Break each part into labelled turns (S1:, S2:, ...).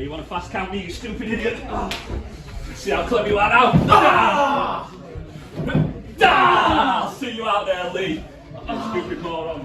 S1: You want to fast count me, you stupid idiot? See how clever you are now? I'll see you out there, Lee. Stupid moron.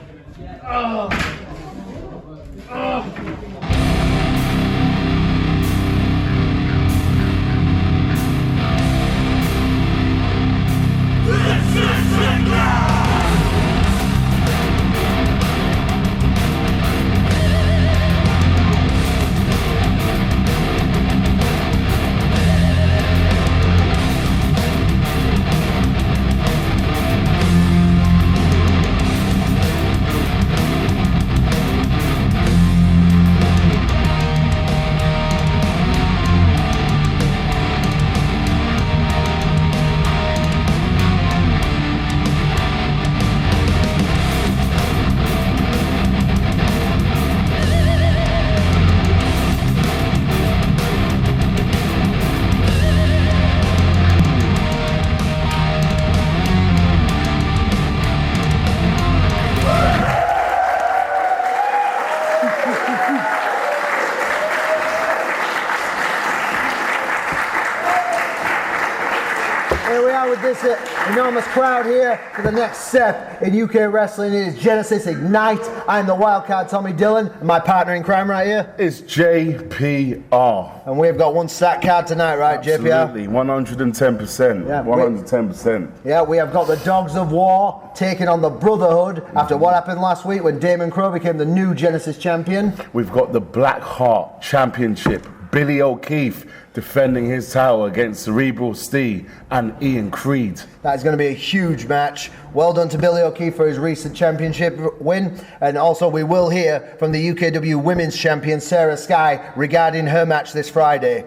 S2: Here we are with this enormous crowd here for the next step in UK wrestling. It is Genesis Ignite. I'm the wildcard Tommy Dillon, and my partner in crime right here
S3: is JPR.
S2: And we've got one stat card tonight, right,
S3: Absolutely,
S2: JPR?
S3: Absolutely, 110%.
S2: Yeah,
S3: 110%.
S2: Yeah, we have got the Dogs of War taking on the Brotherhood after what happened last week when Damon Crowe became the new Genesis champion.
S3: We've got the Black Heart Championship. Billy O'Keefe defending his title against Cerebral Steve and Ian Creed.
S2: That is going to be a huge match. Well done to Billy O'Keefe for his recent championship win. And also we will hear from the UKW Women's Champion Sarah Sky regarding her match this Friday.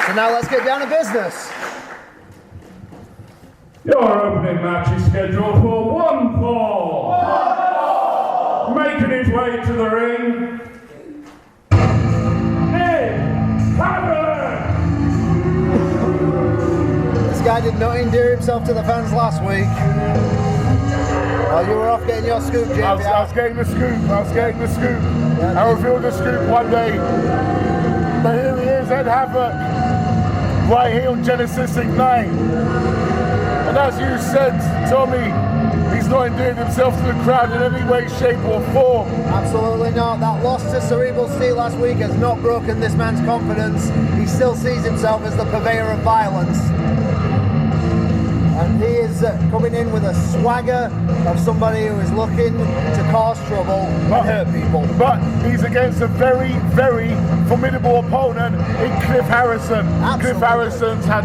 S2: So now let's get down to business.
S4: Your opening match is scheduled for 1 fall. Making his way to the ring, Ed Hammond!
S2: This guy did not endear himself to the fans last week. Well, you were off getting your scoop, JP.
S3: I was getting the scoop.
S2: Yeah,
S3: I revealed the scoop one day. But here he is, Ed Havoc, right here on Genesis Ignite. And as you said, Tommy, he's not endeared himself to the crowd in any way, shape or form.
S2: Absolutely not. That loss to Cerebral Steel last week has not broken this man's confidence. He still sees himself as the purveyor of violence. And he is coming in with a swagger of somebody who is looking to cause trouble and hurt people.
S3: But he's against a very, very formidable opponent in Cliff Harrison.
S2: Absolutely.
S3: Cliff Harrison's had,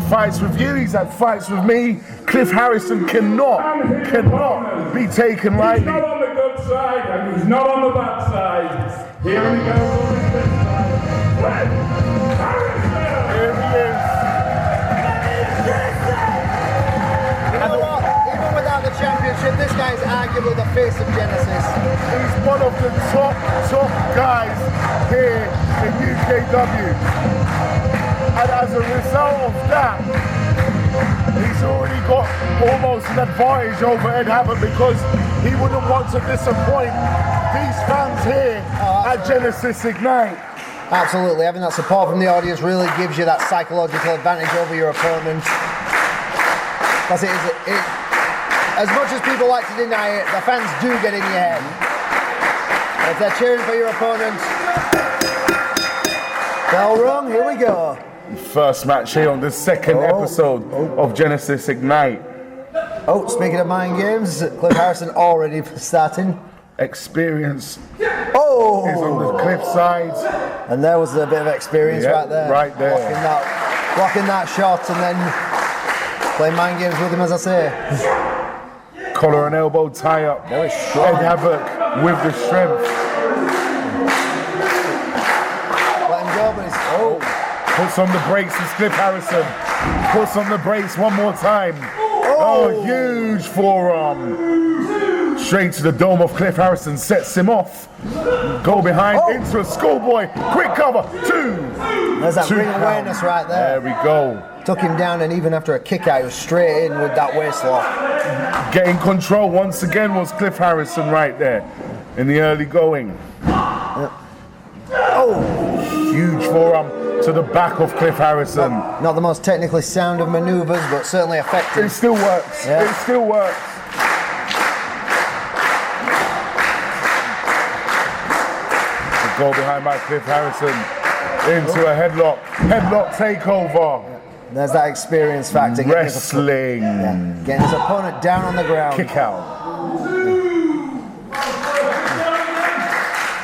S3: fights with you. He's had fights with me. Cliff Harrison cannot be taken lightly.
S4: He's not on the good side and he's not on the bad side. Here he goes on the good side. Cliff Harrison!
S3: Here he is.
S2: You know what? Even without the championship, this guy is arguably the face of Genesis.
S3: He's one of the top guys here in UKW. And as a result of that, he's already got almost an advantage over Ed Havoc because he wouldn't want to disappoint these fans here at Genesis Ignite.
S2: Absolutely. Having that support from the audience really gives you that psychological advantage over your opponent. Because as much as people like to deny it, the fans do get in your head. If they're cheering for your opponent, bell rung, here we go.
S3: First match here on the second episode of Genesis Ignite.
S2: Oh, speaking of mind games, Cliff Harrison already starting.
S3: Experience is on
S2: Oh!
S3: the Cliff side.
S2: And there was a bit of experience
S3: Yeah,
S2: right there.
S3: right there.
S2: Blocking that shot and then playing mind games with him, as I say.
S3: Collar and elbow tie up.
S2: Very strong.
S3: Ed Havoc with the strength.
S2: Let him go, but he's...
S3: Puts on the brakes is Cliff Harrison. Puts on the brakes one more time. Oh, huge forearm. Straight to the dome of Cliff Harrison. Sets him off. Go behind into a schoolboy. Quick cover. 2.
S2: There's that
S3: 2
S2: ring
S3: count.
S2: awareness right there.
S3: There we go.
S2: took him down, and even after a kick out, he was straight in with that waist lock.
S3: Getting control once again was Cliff Harrison right there in the early going.
S2: Oh,
S3: Huge forearm to the back of Cliff Harrison.
S2: not the most technically sound of maneuvers, but certainly
S3: It
S2: effective.
S3: still works.
S2: Yeah.
S3: It still works. The goal behind by Cliff Harrison into a headlock. Headlock takeover.
S2: There's that experience factor.
S3: Wrestling.
S2: Getting his opponent down on the ground.
S3: Kick out.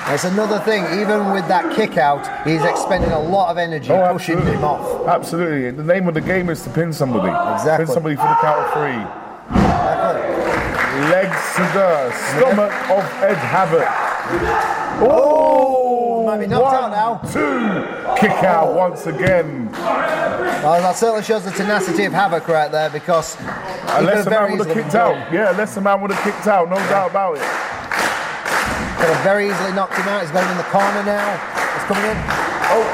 S2: That's another thing, even with that kick out, he's expending a lot of energy pushing him off.
S3: Absolutely. The name of the game is to pin somebody.
S2: Exactly.
S3: Pin somebody for the count of 3.
S2: Exactly.
S3: Legs to the stomach of Ed Havoc.
S2: Oh, might be knocked out now.
S3: 2. Kick out once again.
S2: Well, that certainly shows the tenacity of Havoc right there, because he could
S3: Unless
S2: have
S3: the man
S2: very
S3: would have
S2: easily
S3: kicked
S2: been
S3: out.
S2: done.
S3: Yeah, unless the man would have kicked out. No doubt about it.
S2: Could have very easily knocked him out. He's got him in the corner now. He's coming in. Oh.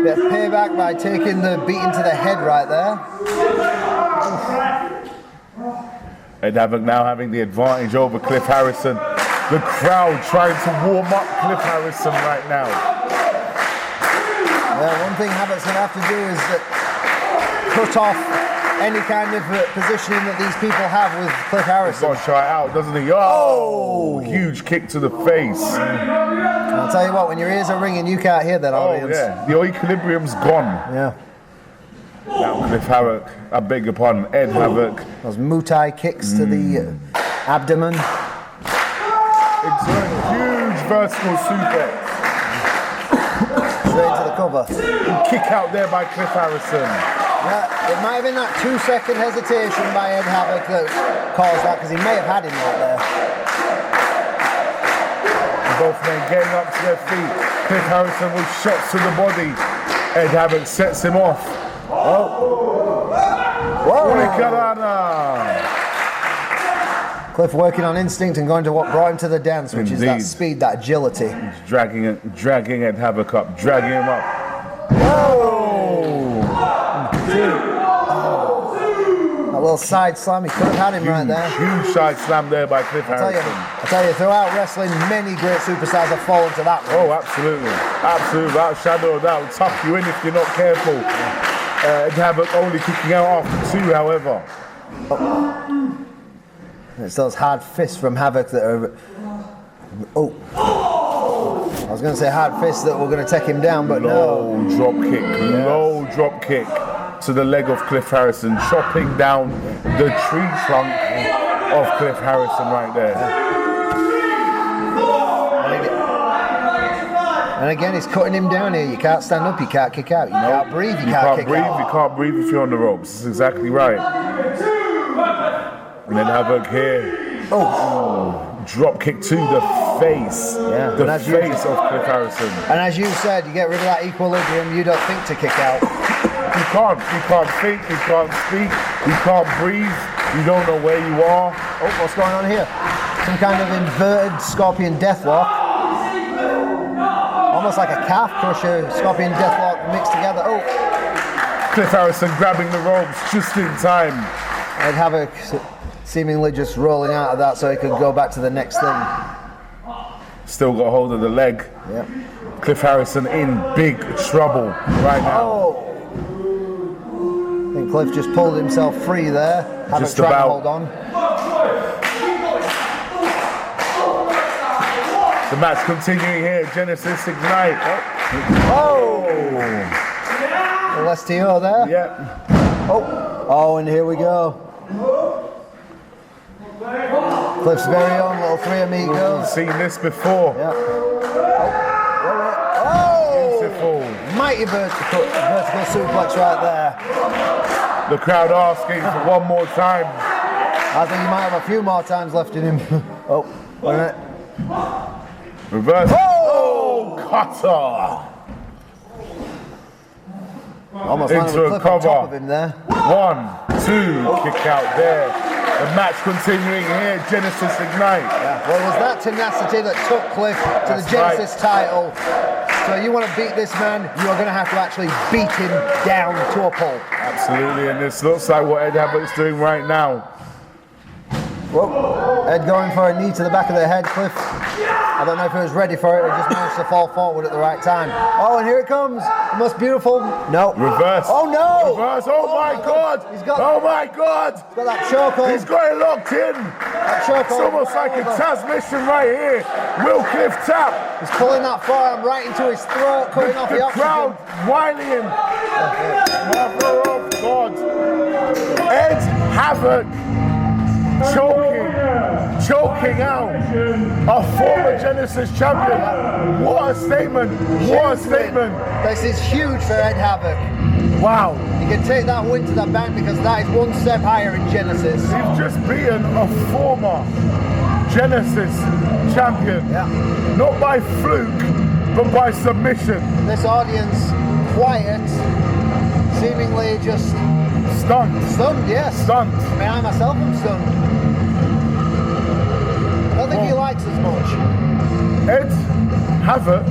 S2: Bit of payback by taking the beating to the head right there.
S3: Ed Havoc now having the advantage over Cliff Harrison. The crowd trying to warm up Cliff Harrison right now.
S2: One thing Havoc's going to have to do is cut off any kind of positioning that these people have with Cliff
S3: He's
S2: Harrison.
S3: got to try it out, doesn't he? Oh! Huge kick to the face.
S2: I'll tell you what, when your ears are ringing, you can't hear that
S3: Oh,
S2: audience.
S3: yeah. The equilibrium's gone.
S2: Yeah.
S3: Now Cliff Havoc, I beg your pardon, Ed Havoc.
S2: Those Muay Thai kicks to the abdomen.
S3: Into a huge vertical suplex.
S2: Straight into the cover.
S3: Kick out there by Cliff Harrison.
S2: Yeah, it might have been that 2-second hesitation by Ed Havoc that caused that, because he may have had him right there.
S3: Both men getting up to their feet. Cliff Harrison with shots to the body. Ed Havoc sets him off.
S2: Whoa!
S3: Hurricanrana.
S2: Cliff working on instinct and going to what brought him to the dance, which is that
S3: Indeed.
S2: speed, that agility.
S3: Dragging Ed Havoc up, dragging him up. Whoa!
S2: That little side slam, he could have had him right there.
S3: Huge side slam there by Cliff Harrison.
S2: I tell you, throughout wrestling, many great superstars have fallen to that one.
S3: Oh, absolutely. Absolutely. Without a shadow of doubt. Tuck you in if you're not careful. Ed Havoc only kicking out after 2, however.
S2: It's those hard fists from Havoc that are... Oh. I was going to say hard fists that were going to take him down, but
S3: Low drop kick. Low drop kick to the leg of Cliff Harrison. Chopping down the tree trunk of Cliff Harrison right there.
S2: And again, he's cutting him down here. You can't stand up, you can't kick out. You can't breathe, you can't kick
S3: breathe.
S2: out.
S3: You can't breathe if you're on the ropes. That's exactly right. And then Havoc here. Drop kick to the face.
S2: Yeah,
S3: The
S2: and
S3: face of Cliff Harrison.
S2: And as you said, you get rid of that equilibrium, you don't think to kick out.
S3: You can't think, you can't speak, you can't breathe, you don't know where you are.
S2: Oh, what's going on here? Some kind of inverted scorpion deathlock. Almost like a calf crusher, scorpion deathlock mixed together. Oh,
S3: Cliff Harrison grabbing the ropes just in time.
S2: Ed Havoc seemingly just rolling out of that so he could go back to the next thing.
S3: Still got hold of the leg.
S2: Yep.
S3: Cliff Harrison in big trouble right now.
S2: Oh! I think Cliff just pulled himself free there. Havoc
S3: Just
S2: trying
S3: about.
S2: to hold on.
S3: The match continuing here, Genesis Ignite.
S2: Oh! Little STO there.
S3: Yep.
S2: Oh, and here we go. Cliff's very own little Three Amigos.
S3: Seen this before.
S2: Yeah. Oh!
S3: Beautiful.
S2: Mighty vertical suplex right there.
S3: The crowd asking for one more time.
S2: I think he might have a few more times left in him. Oh, wait a minute.
S3: Reverse. Oh! Cutter.
S2: Almost landed
S3: Into
S2: with
S3: a
S2: Cliff on top
S3: cover.
S2: of him there.
S3: 1, 2. Kick out there. The match continuing here, Genesis Ignite.
S2: Well, it was that tenacity that took Cliff to the
S3: That's
S2: Genesis title. So you want to beat this man, you are going to have to actually beat him down to a pulp.
S3: Absolutely, and this looks like what Ed Habbott's doing right now.
S2: Whoa. Ed going for a knee to the back of the head, Cliff. I don't know if he was ready for it, he just managed to fall forward at the right time. Oh, and here it comes. The most beautiful. No.
S3: Reverse.
S2: Oh, no.
S3: Reverse. Oh my God.
S2: He's got,
S3: oh my God.
S2: He's got that chokehold.
S3: He's got it locked in.
S2: That chokehold.
S3: It's almost like a transmission right here. Will Cliff tap.
S2: He's pulling that forearm right into his throat, cutting off the oxygen.
S3: Crowd whining him. Mother of God. Ed Havoc choking out a former Genesis champion. What a statement. What a statement.
S2: This is huge for Ed Havoc.
S3: Wow.
S2: You can take that win to the bank because that is one step higher in Genesis.
S3: You've just beaten a former Genesis champion.
S2: Yeah.
S3: Not by fluke, but by submission.
S2: This audience, quiet, seemingly just
S3: Stunned.
S2: stunned, yes.
S3: Stunned.
S2: I mean, I myself am stunned. I don't think he likes as much.
S3: Ed Havoc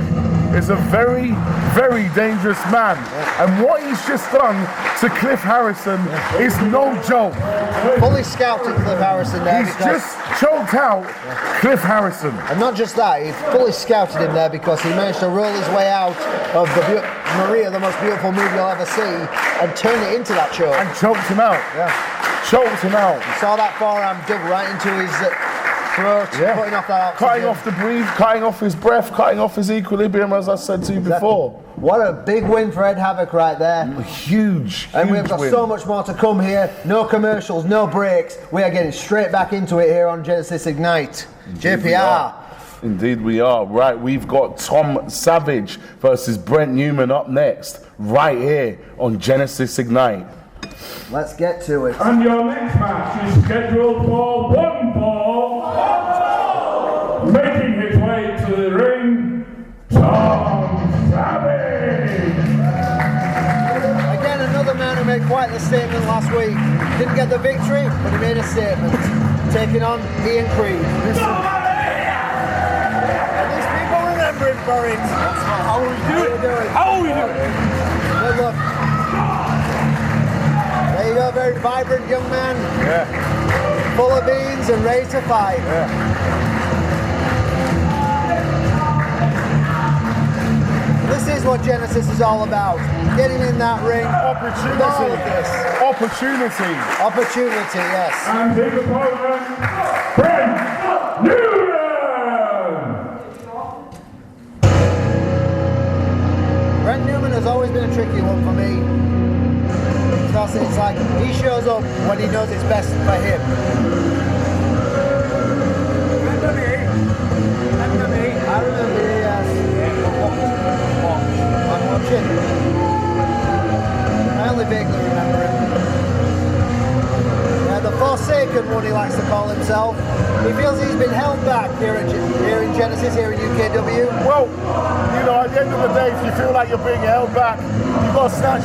S3: is a very, very dangerous man. And what he's just done to Cliff Harrison is no joke.
S2: Fully scouted Cliff Harrison there.
S3: He's just choked out Cliff Harrison.
S2: And not just that, he fully scouted him there because he managed to roll his way out of the Maria, the most beautiful move you'll ever see, and turn it into that choke.
S3: And choked him out.
S2: Yeah.
S3: Choked him out.
S2: Saw that forearm dug right into his throat, cutting off that oxygen.
S3: Cutting off the breathe, cutting off his breath, cutting off his equilibrium, as I said to you before.
S2: What a big win for Ed Havoc right there.
S3: Huge,
S2: And we've
S3: huge
S2: got
S3: win.
S2: so much more to come here. No commercials, no breaks. We are getting straight back into it here on Genesis Ignite. JPR.
S3: Indeed we are. Right, we've got Tom Savage versus Brent Newman up next, right here on Genesis Ignite.
S2: Let's get to it.
S4: And your next match is scheduled for one fall. Making his way to the ring, Tom Savage.
S2: Again, another man who made quite the statement last week. Didn't get the victory, but he made a statement. Taking on Ian Creed. And these people remember him for it.
S1: How are we doing?
S2: doing?
S1: How are we doing?
S2: Good luck. There you go, very vibrant young man.
S3: Yeah.
S2: Full of beans and ready to fight. This is what Genesis is all about. Getting in that ring.
S3: Opportunity.
S2: All of this.
S3: Opportunity.
S2: Opportunity, yes.
S4: And his opponent, Brent Newman.
S2: Brent Newman has always been a tricky one for me. Because it's like he shows up when he knows it's best for him. I remember, yes. I'm watching. I only vaguely remember him. Yeah, the Forsaken one, he likes to call himself. He feels he's been held back here in Genesis, here in UKW.
S3: Well, you know, at the end of the day, if you feel like you're being held back, you've got to snatch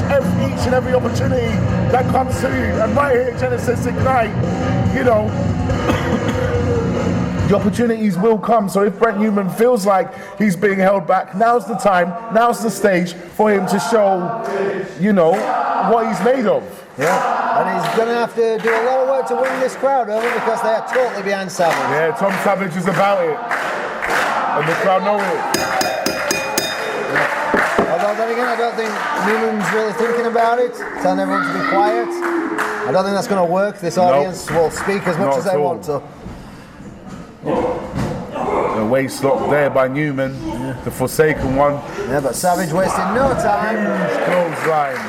S3: each and every opportunity that comes to you. And right here at Genesis Ignite, you know, the opportunities will come. So if Brent Newman feels like he's being held back, now's the time, now's the stage for him to show, you know, what he's made of.
S2: Yeah, and he's going to have to do a lot of work to win this crowd over because they are totally behind Savage.
S3: Yeah, Tom Savage is about it. And the crowd know it.
S2: Although then again, I don't think Newman's really thinking about it, telling everyone to be quiet. I don't think that's going to work. This audience will speak as much
S3: Not
S2: as they
S3: at all.
S2: want to.
S3: The waist lock there by Newman, the Forsaken one.
S2: Yeah, but Savage wasting no time.
S3: Huge clothesline.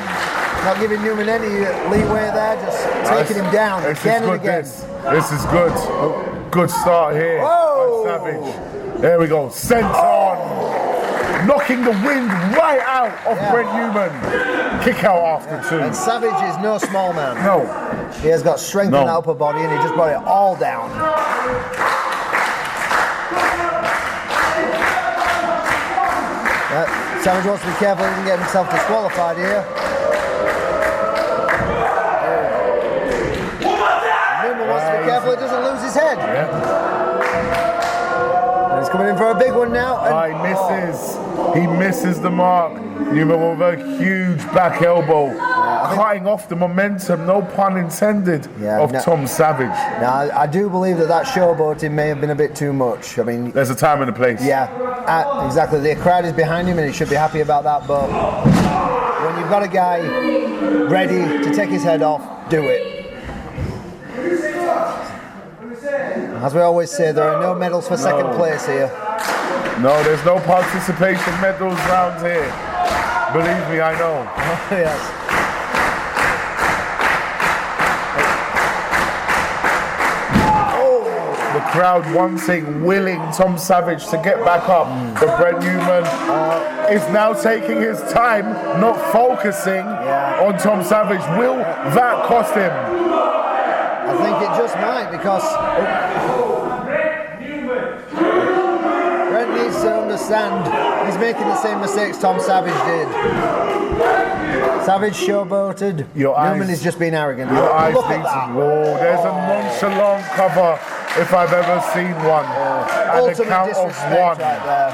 S2: Not giving Newman any leeway there, just taking him down
S3: This
S2: again
S3: is
S2: and
S3: good,
S2: again.
S3: This is good. Good start here
S2: Whoa.
S3: by Savage. There we go. Sent on. Knocking the wind right out of Brent Newman. Kick out after two.
S2: And Savage is no small man.
S3: No.
S2: He has got strength in
S3: No.
S2: the upper body and he just brought it all down. Savage wants to be careful he doesn't get himself disqualified here. Newman wants to be careful he doesn't lose his head.
S3: Yeah.
S2: And he's coming in for a big one now. And,
S3: He misses. He misses the mark. Newman with a huge back elbow, cutting off the momentum, no pun intended, of Tom Savage.
S2: Now, I do believe that showboating may have been a bit too much. I mean,
S3: There's a time and a place.
S2: yeah, exactly. The crowd is behind him and he should be happy about that, but when you've got a guy ready to take his head off, do it. As we always say, there are no medals for second place here.
S3: No, there's no participation medals round here. Believe me, I know.
S2: Yes.
S3: The crowd wanting, willing Tom Savage to get back up. But Brent Newman is now taking his time, not focusing on Tom Savage. Will that cost him?
S2: I think it just might, because Brent needs to understand he's making the same mistakes Tom Savage did. Savage showboated. Newman is just being arrogant.
S3: Your eyes
S2: Look
S3: need
S2: at that.
S3: to. Oh, there's a nonchalant cover if I've ever seen one. At the
S2: Ultimate
S3: count of
S2: disrespect
S3: one.
S2: right there.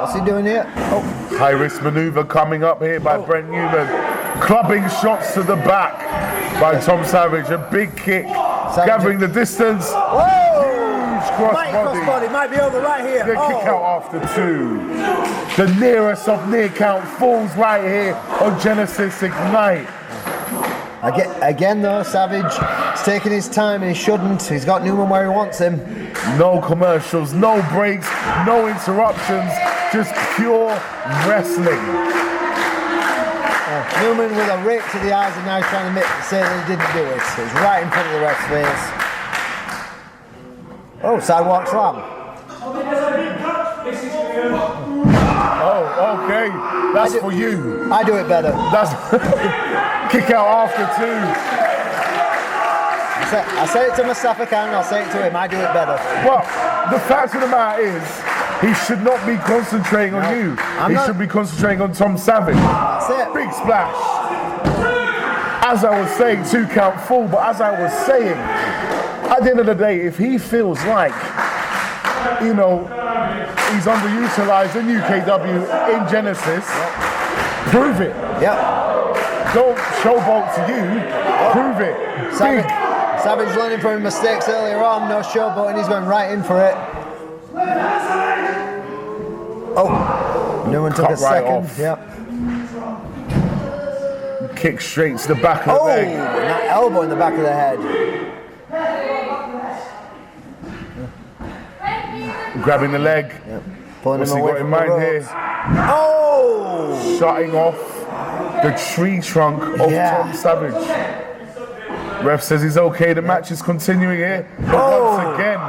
S2: What's he doing here? Oh,
S3: High risk maneuver coming up here by Brent Newman. Clubbing shots to the back by Tom Savage. A big kick. Gathering the distance.
S2: whoa!
S3: Crossbody.
S2: Crossbody might be over right here.
S3: The kick out after two. The nearest of near count falls right here on Genesis Ignite.
S2: Again though, Savage is taking his time and he shouldn't. He's got Newman where he wants him.
S3: No commercials, no breaks, no interruptions, just pure wrestling.
S2: Newman with a rake to the eyes and now he's trying to say that he didn't do it. He's right in front of the ref's face. Oh, sidewalk slam.
S3: Oh, okay. That's for you.
S2: I do it better.
S3: That's kick out after two.
S2: I say it to Mustafa Khan, I'll say it to him. I do it better.
S3: Well, the fact of the matter is, he should not be concentrating on you. He should be concentrating on Tom Savage.
S2: That's it.
S3: Big splash. As I was saying, 2 count full, but as I was saying, at the end of the day, if he feels like, you know, he's underutilized in UKW in Genesis, prove it.
S2: Yep.
S3: Don't showboat to you, prove it.
S2: Savage learning from his mistakes earlier on, no showboating, he's going right in for it. Oh, Newman took a second.
S3: Off.
S2: Yep.
S3: Kick straight to the back of the leg.
S2: And that elbow in the back of the head.
S3: Grabbing the leg.
S2: Yep. Pulling
S3: What's
S2: him
S3: he
S2: away
S3: got in
S2: from the
S3: mind here?
S2: ropes. Oh!
S3: Shutting off the tree trunk of Tom Savage. Ref says he's okay. The match is continuing here. But once again,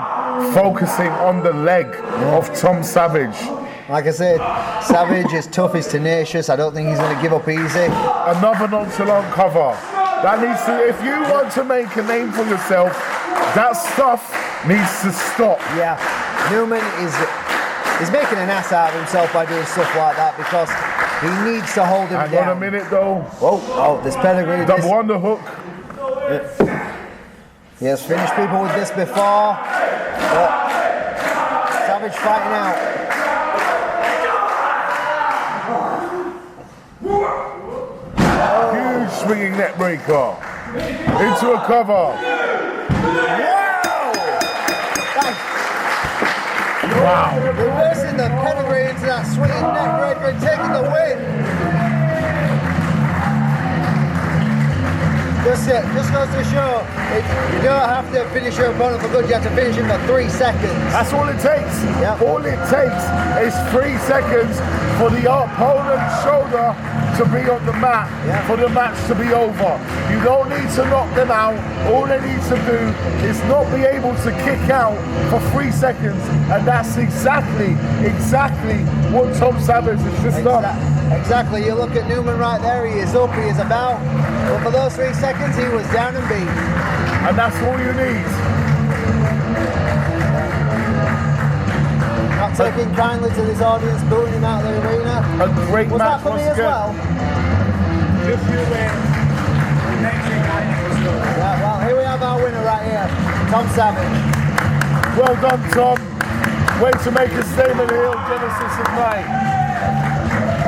S3: focusing on the leg of Tom Savage.
S2: Like I said, Savage is tough, he's tenacious. I don't think he's going to give up easy.
S3: Another nonchalant cover. That needs to, if you want to make a name for yourself, that stuff needs to stop.
S2: Yeah, Newman is making an ass out of himself by doing stuff like that because he needs to hold him
S3: Hang
S2: down.
S3: on a minute though.
S2: Oh, this pedigree.
S3: Double underhook.
S2: He has finished people with this before. But Savage fighting out.
S3: Huge swinging net breaker. Into a cover. Wow.
S2: Reversing the pedigree into that swinging neck breaker and taking the win. Just goes to show, you don't have to finish your opponent for good, you have to finish him for 3 seconds.
S3: That's all it takes.
S2: Yep.
S3: All it takes is 3 seconds for the opponent's shoulder to be on the mat, for the match to be over. You don't need to knock them out. All they need to do is not be able to kick out for 3 seconds, and that's exactly what Tom Savage has just done.
S2: Exactly, you look at Newman right there, he is up, he is about, but for those 3 seconds he was down and beat.
S3: And that's all you need.
S2: Not taking kindly to this audience booing him out of the arena.
S3: A great
S2: Was
S3: match
S2: that for me
S3: once
S2: as
S3: again.
S2: well?
S3: If you win, next thing I know is good.
S2: Yeah, well, here we have our winner right here, Tom Savage.
S3: Well done, Tom. Way to make a statement here on Genesis Ignite.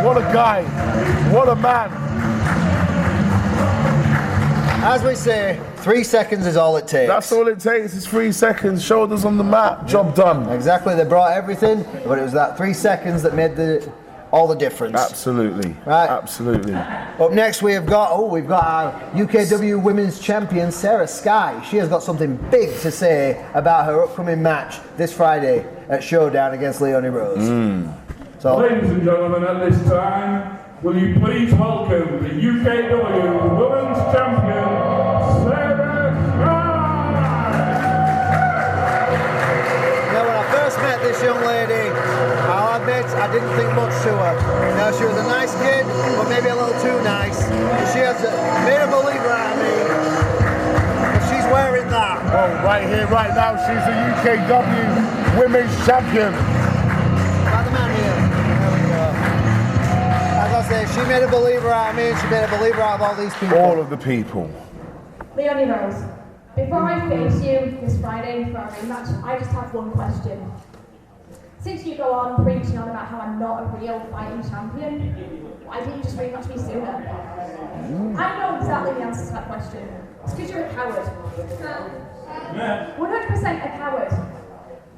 S3: What a guy. What a man.
S2: As we say, 3 seconds is all it takes.
S3: That's all it takes is 3 seconds. Shoulders on the mat. Job done.
S2: Exactly, they brought everything, but it was that 3 seconds that made all the difference.
S3: Absolutely.
S2: Right.
S3: Absolutely.
S2: Up next we've got our UKW Women's Champion, Sarah Sky. She has got something big to say about her upcoming match this Friday at Showdown against Leonie Rose. So,
S4: Ladies and gentlemen, at this time, will you please welcome the UKW Women's Champion, Sarah Sky!
S2: when I first met this young lady, I'll admit I didn't think much to her. She was a nice kid, but maybe a little too nice. She has made a believer out of me. But she's wearing that.
S3: Well, right here, right now, she's the UKW Women's Champion.
S2: Like the man here. There we go. As I say, she made a believer out of me, and she made a believer out of all these people.
S3: All of the people.
S5: Leonie Rose, before I face you this Friday for our rematch, I just have one question. Since you go on preaching on about how I'm not a real fighting champion, why didn't you just rematch me sooner? I know exactly the answer to that question. It's because you're a coward. 100% a coward.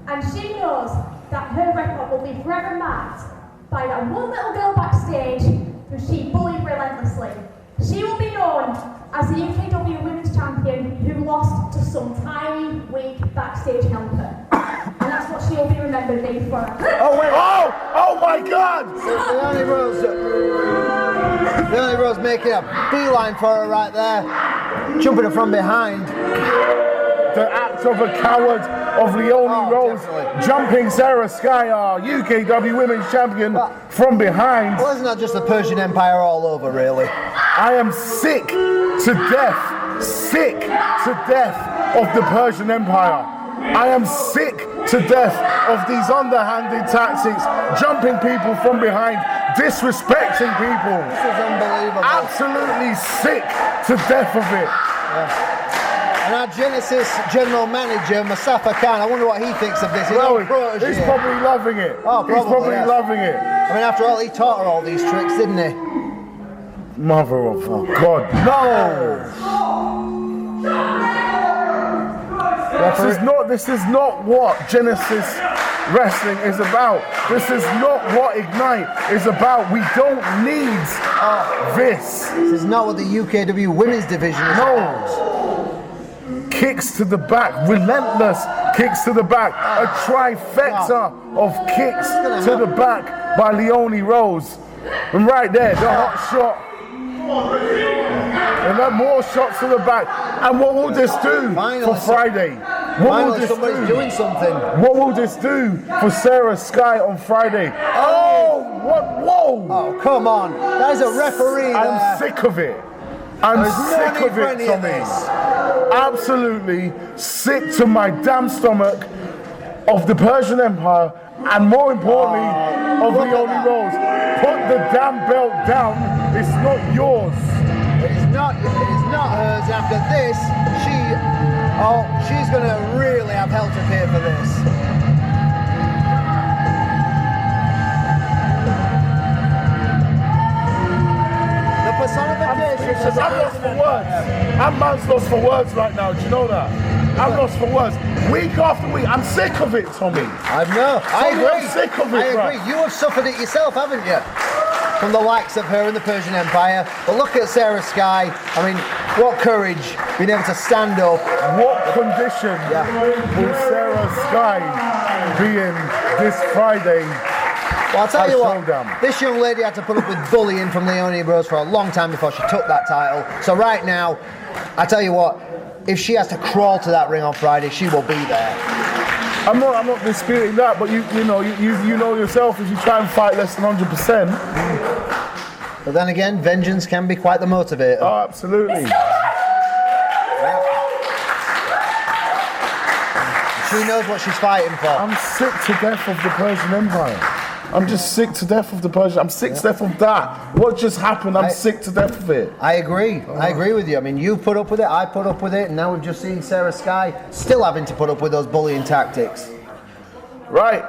S5: And she knows that her record will be forever marked by that one little girl backstage who she bullied relentlessly. She will be known as the UKW Women's Champion who lost to some tiny, weak backstage helper. And that's what she will be remembered for.
S2: Oh, wait.
S3: Oh my God!
S2: Leonie Rose making a beeline for her right there. Jumping her from behind.
S3: The act of a coward of Leonie Rose,
S2: definitely.
S3: jumping Sarah Sky, our UKW Women's Champion, from behind.
S2: Well, isn't that just the Persian Empire all over, really?
S3: I am sick to death of the Persian Empire. I am sick to death of these underhanded tactics, jumping people from behind, disrespecting people.
S2: This is unbelievable.
S3: Absolutely sick to death of it.
S2: And our Genesis general manager, Mustafa Khan, I wonder what he thinks of this. His own protege.
S3: He's probably loving it.
S2: Oh,
S3: He's probably
S2: yes.
S3: loving it.
S2: I mean, after all, he taught her all these tricks, didn't he?
S3: Mother of God. This is not what Genesis Wrestling is about. This is not what Ignite is about. We don't need this.
S2: This is not what the UKW Women's Division is about.
S3: Kicks to the back, relentless kicks to the back, a trifecta of kicks to the back by Leonie Rose. And right there, the hot shot. And then more shots to the back. And what will this do for Friday?
S2: Finally, somebody's doing something.
S3: What will this do for Sarah Sky on Friday? Oh, what? Whoa!
S2: Oh, come on. That is a referee
S3: I'm
S2: there.
S3: sick of it. I'm sick of it, Tommy. Absolutely sick to my damn stomach of the Persian Empire and more importantly of Leonie Rose. Put the damn belt down. It's not yours.
S2: It is not hers. After this, she's going to really have hell to pay for this. The personification.
S3: I'm lost for words. I'm man's lost for words right now. Do you know that? I'm lost for words. Week after week, I'm sick of it, Tommy.
S2: I agree.
S3: I'm sick of it,
S2: I agree.
S3: right?
S2: You have suffered it yourself, haven't you? From the likes of her in the Persian Empire. But look at Sarah Sky. I mean, what courage, being able to stand up.
S3: What condition will Sarah Sky be in this Friday?
S2: Well, I'll tell you what,
S3: Showdown.
S2: this young lady had to put up with bullying from Leonie Rose for a long time before she took that title. So right now, I tell you what, if she has to crawl to that ring on Friday, she will be there.
S3: I'm not disputing that, but you know yourself, if you try and fight less than 100%.
S2: But then again, vengeance can be quite the motivator.
S3: Oh, absolutely.
S2: She knows what she's fighting for.
S3: I'm sick to death of the Persian Empire. I'm just sick to death of the Persian. I'm sick to death of that. What just happened? I'm sick to death of it.
S2: I agree. I agree with you. I mean, you put up with it, I put up with it, and now we've just seen Sarah Sky still having to put up with those bullying tactics.
S3: Right.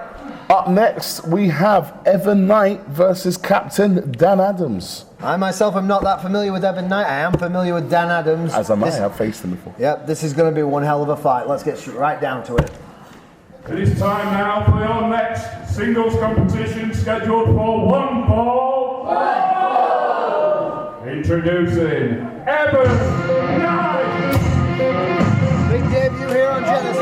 S3: Up next, we have Evan Knight versus Captain Dan Adams.
S2: I myself am not that familiar with Evan Knight. I am familiar with Dan Adams.
S3: As am I. I've faced him before.
S2: Yep, this is going to be one hell of a fight. Let's get right down to it.
S4: It is time now for your next singles competition scheduled for one fall. Introducing Evan Knight.
S2: Big debut here on Genesis.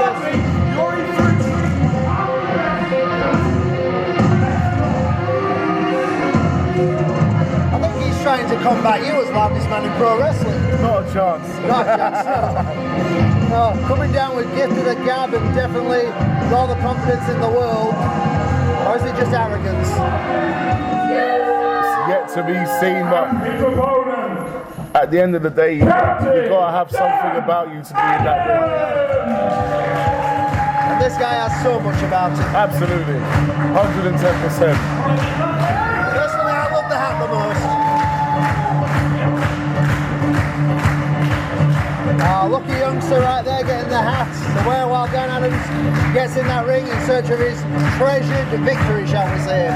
S2: I think he's trying to combat you as loudest man in pro wrestling.
S3: Not a chance.
S2: Not a chance. No, coming down with gifted a gab and definitely with all the confidence in the world. Or is it just arrogance?
S3: It's yet to be seen, but
S4: His opponent,
S3: at the end of the day, you've got to have something about you to be in that ring.
S2: And this guy has so much about him.
S3: Absolutely. 110%.
S2: Personally, I love the hat the most. Lucky youngster right there getting the hat to wear while Dan Adams gets in that ring in search of his treasured victory, shall we say.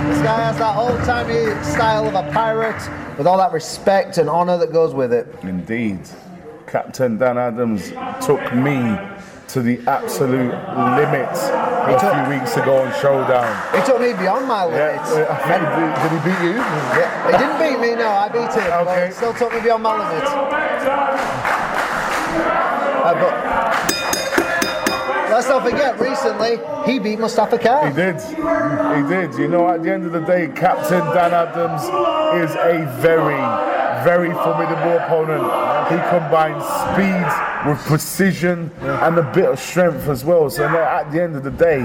S2: This guy has that old-timey style of a pirate with all that respect and honour that goes with it.
S3: Indeed. Captain Dan Adams took me to the absolute limit a few weeks ago on Showdown.
S2: He took me beyond my limits.
S3: Did he beat you?
S2: Yeah, he didn't beat me, no, I beat him, but he still took me beyond my limits. But let's not forget, recently, he beat Mustafa Khan.
S3: He did. He did. You know, at the end of the day, Captain Dan Adams is a very, very formidable opponent. He combines speed with precision and a bit of strength as well. So at the end of the day,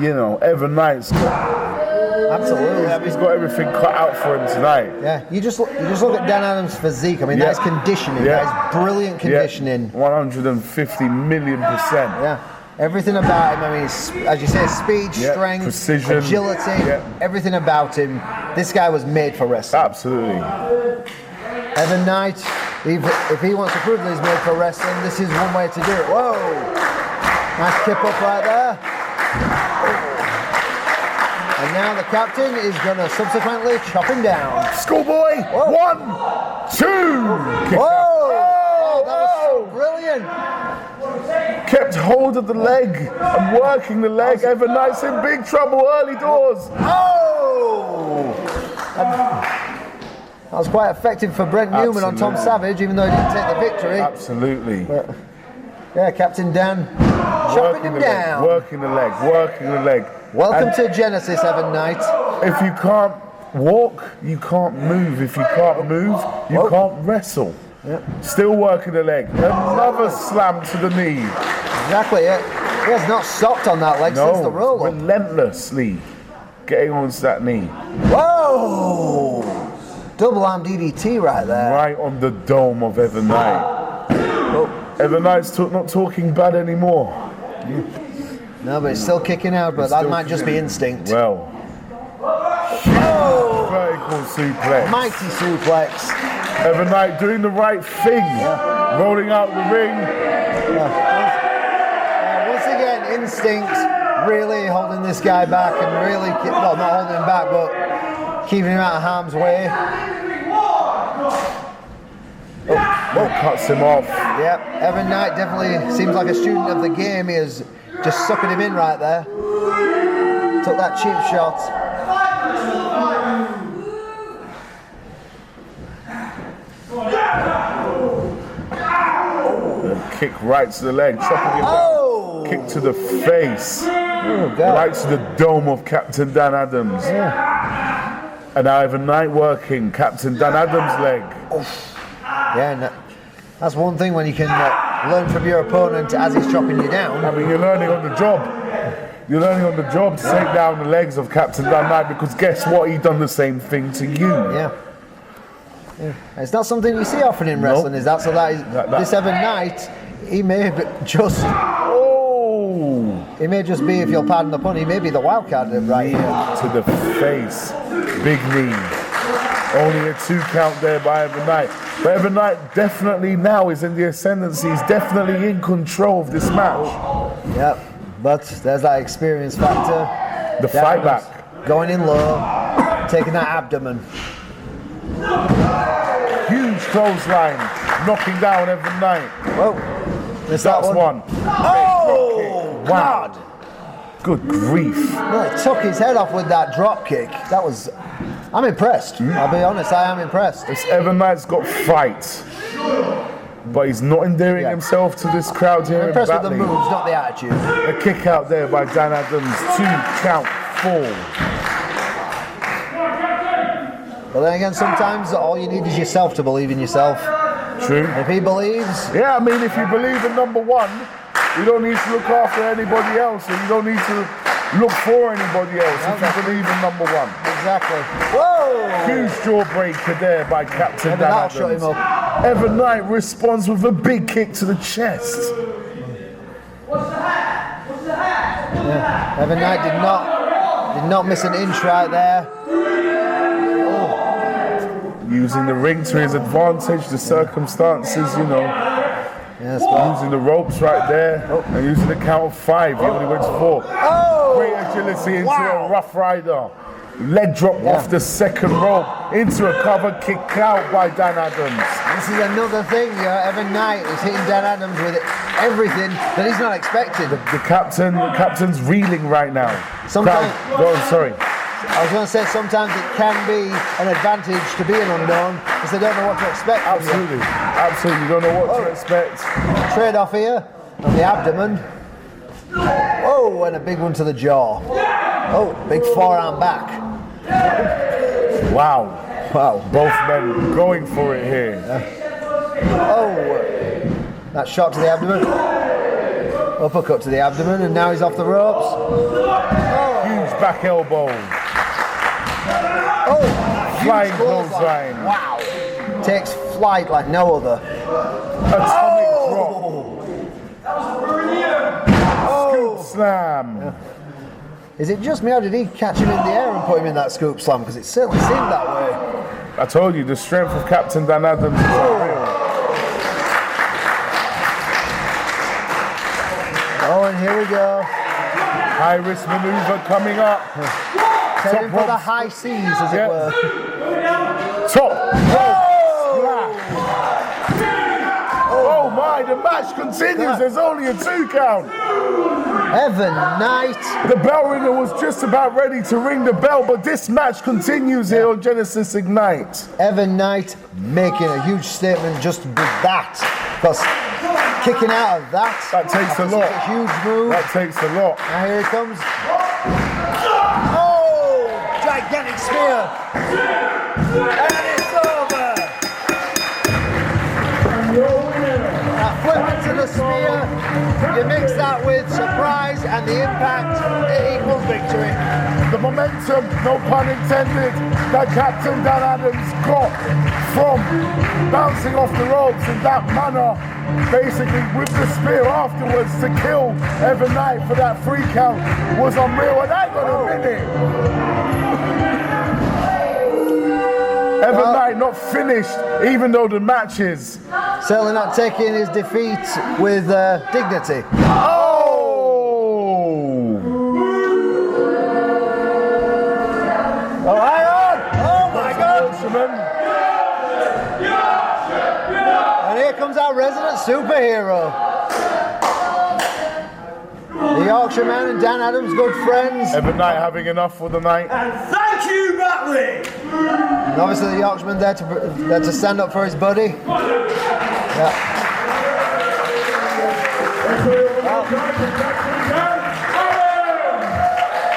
S3: you know, Evan Knight's
S2: Absolutely.
S3: he's got everything cut out for him tonight.
S2: Yeah, you just look at Dan Adams' physique. I mean, that's conditioning.
S3: Yeah.
S2: That is brilliant conditioning.
S3: 150 million percent.
S2: Yeah. Everything about him, I mean, as you say, speed, strength,
S3: precision,
S2: agility, everything about him. This guy was made for wrestling.
S3: Absolutely.
S2: Evan Knight, if he wants to prove that he's made for wrestling, this is one way to do it. Whoa! Nice kip up right there. And now the captain is going to subsequently chop him down.
S3: Schoolboy, 1, 2.
S2: Whoa! That was so brilliant.
S3: Kept hold of the leg and working the leg. Evan Knight's in big trouble early doors.
S2: Oh! That was quite effective for Brent Newman on Tom Savage, even though he didn't take the victory.
S3: Absolutely.
S2: But, yeah, Captain Dan chopping him down.
S3: Working the leg.
S2: Welcome to Genesis, Evan Knight.
S3: If you can't walk, you can't move. If you can't move, you can't wrestle. Still working the leg. Another slam to the knee.
S2: Exactly, yeah. He has not stopped on that leg since the roll.
S3: Relentlessly getting onto that knee.
S2: Whoa! Double arm DDT right there.
S3: Right on the dome of Evan Knight. Evan Knight's not talking bad anymore.
S2: No, but it's still kicking out, but that might just be instinct.
S3: Well.
S2: Oh!
S3: Vertical suplex.
S2: Mighty suplex.
S3: Evan Knight doing the right thing. Rolling out the ring.
S2: Once again, instinct really holding this guy back and really, well, not holding him back, but keeping him out of harm's way.
S3: Cuts him off.
S2: Yep, Evan Knight definitely seems like a student of the game. He is just sucking him in right there. Took that cheap shot.
S3: Kick right to the leg, chopping him down. Kick to the face. Right to the dome of Captain Dan Adams. And now Evan Knight working Captain Dan Adams' leg.
S2: Yeah, that's one thing when you can learn from your opponent as he's chopping you down.
S3: I mean, you're learning on the job. You're learning on the job to take down the legs of Captain Dan Knight, because guess what? He done the same thing to you.
S2: Yeah. It's not something you see often in wrestling, is that? So this Evan Knight, he may just be, if you'll pardon the pun, he may be the wild card right here.
S3: To the face, big knee. Only a 2 count there by Evan Knight. But Evan Knight definitely now is in the ascendancy. He's definitely in control of this match.
S2: Yep, but there's that experience factor.
S3: The fight back.
S2: Going in low, taking that abdomen.
S3: Huge clothesline, knocking down Evan Knight.
S2: Whoa,
S3: That's one.
S2: Oh,
S3: Wow. Good grief.
S2: Well, he took his head off with that drop kick. That was... I'm impressed. I'll be honest, I am impressed.
S3: This Evan Knight's got fight, but he's not endearing himself to this crowd here.
S2: I'm impressed with the moves, not the attitude.
S3: A kick out there by Dan Adams, 2 count fall.
S2: But then again, sometimes all you need is yourself to believe in yourself.
S3: True.
S2: If he believes...
S3: Yeah, I mean, if you believe in number one, you don't need to look after anybody else, and you don't need to look for anybody else if you believe in number one.
S2: Exactly. Whoa!
S3: Huge jawbreaker there by Captain Dan
S2: Knight shut him
S3: Adams.
S2: up.
S3: Evan Knight responds with a big kick to the chest.
S2: Yeah. Evan Knight did not miss an inch right there.
S3: Using the ring to his advantage, the circumstances, you know.
S2: Yes, well.
S3: Using the ropes right there, and using the count of 5. He only went 4.
S2: Oh!
S3: Great agility into a Rough Rider. Leg drop off the second rope into a cover kick out by Dan Adams.
S2: This is another thing, Evan Knight is hitting Dan Adams with everything that he's not expecting.
S3: The captain's reeling right now.
S2: Sometimes,
S3: Go on, sorry.
S2: I was going to say sometimes it can be an advantage to be an unknown because they don't know what to expect.
S3: Absolutely, absolutely. You don't know what to expect.
S2: Trade off here on the abdomen. Oh, and a big one to the jaw. Oh, big forearm back.
S3: Wow.
S2: Wow.
S3: Both men going for it here.
S2: Oh, that shot to the abdomen. Uppercut to the abdomen, and now he's off the ropes.
S3: Huge back elbow.
S2: Oh,
S3: Flying clothesline.
S2: Wow. Takes flight like no other.
S3: Atomic drop.
S2: Oh.
S3: Scoop slam.
S2: Yeah. Is it just me, or did he catch him in the air and put him in that scoop slam? Because it certainly seemed that way.
S3: I told you, the strength of Captain Dan Adams is unreal.
S2: Oh, and here we go.
S3: High risk maneuver coming up.
S2: Heading for the
S3: ropes.
S2: high seas, as it were.
S3: Top rope splash. Oh my, the match continues. There's only a 2 count.
S2: Evan Knight.
S3: The bell ringer was just about ready to ring the bell, but this match continues here on Genesis Ignite.
S2: Evan Knight making a huge statement just with that. Because kicking out of that.
S3: That takes a lot.
S2: A huge move.
S3: That takes a lot.
S2: Now here he comes. Oh! Gigantic spear. And it's over. That flip into the spear. You mix that with surprise and the impact, it equals victory.
S3: The momentum, no pun intended, that Captain Dan Adams got from bouncing off the ropes in that manner, basically with the spear afterwards to kill Evan Knight for that 3 count was unreal. And hang on a minute. Evan Knight not finished, even though the match is.
S2: Certainly not taking his defeat with dignity.
S3: Oh!
S2: Oh, hang on! Oh my God! And here comes our resident superhero. The Yorkshireman and Dan Adams, good friends.
S3: Evan Knight having enough for the night.
S1: And thank you, Batley!
S2: And obviously the Yorkshireman there to stand up for his buddy. Yeah.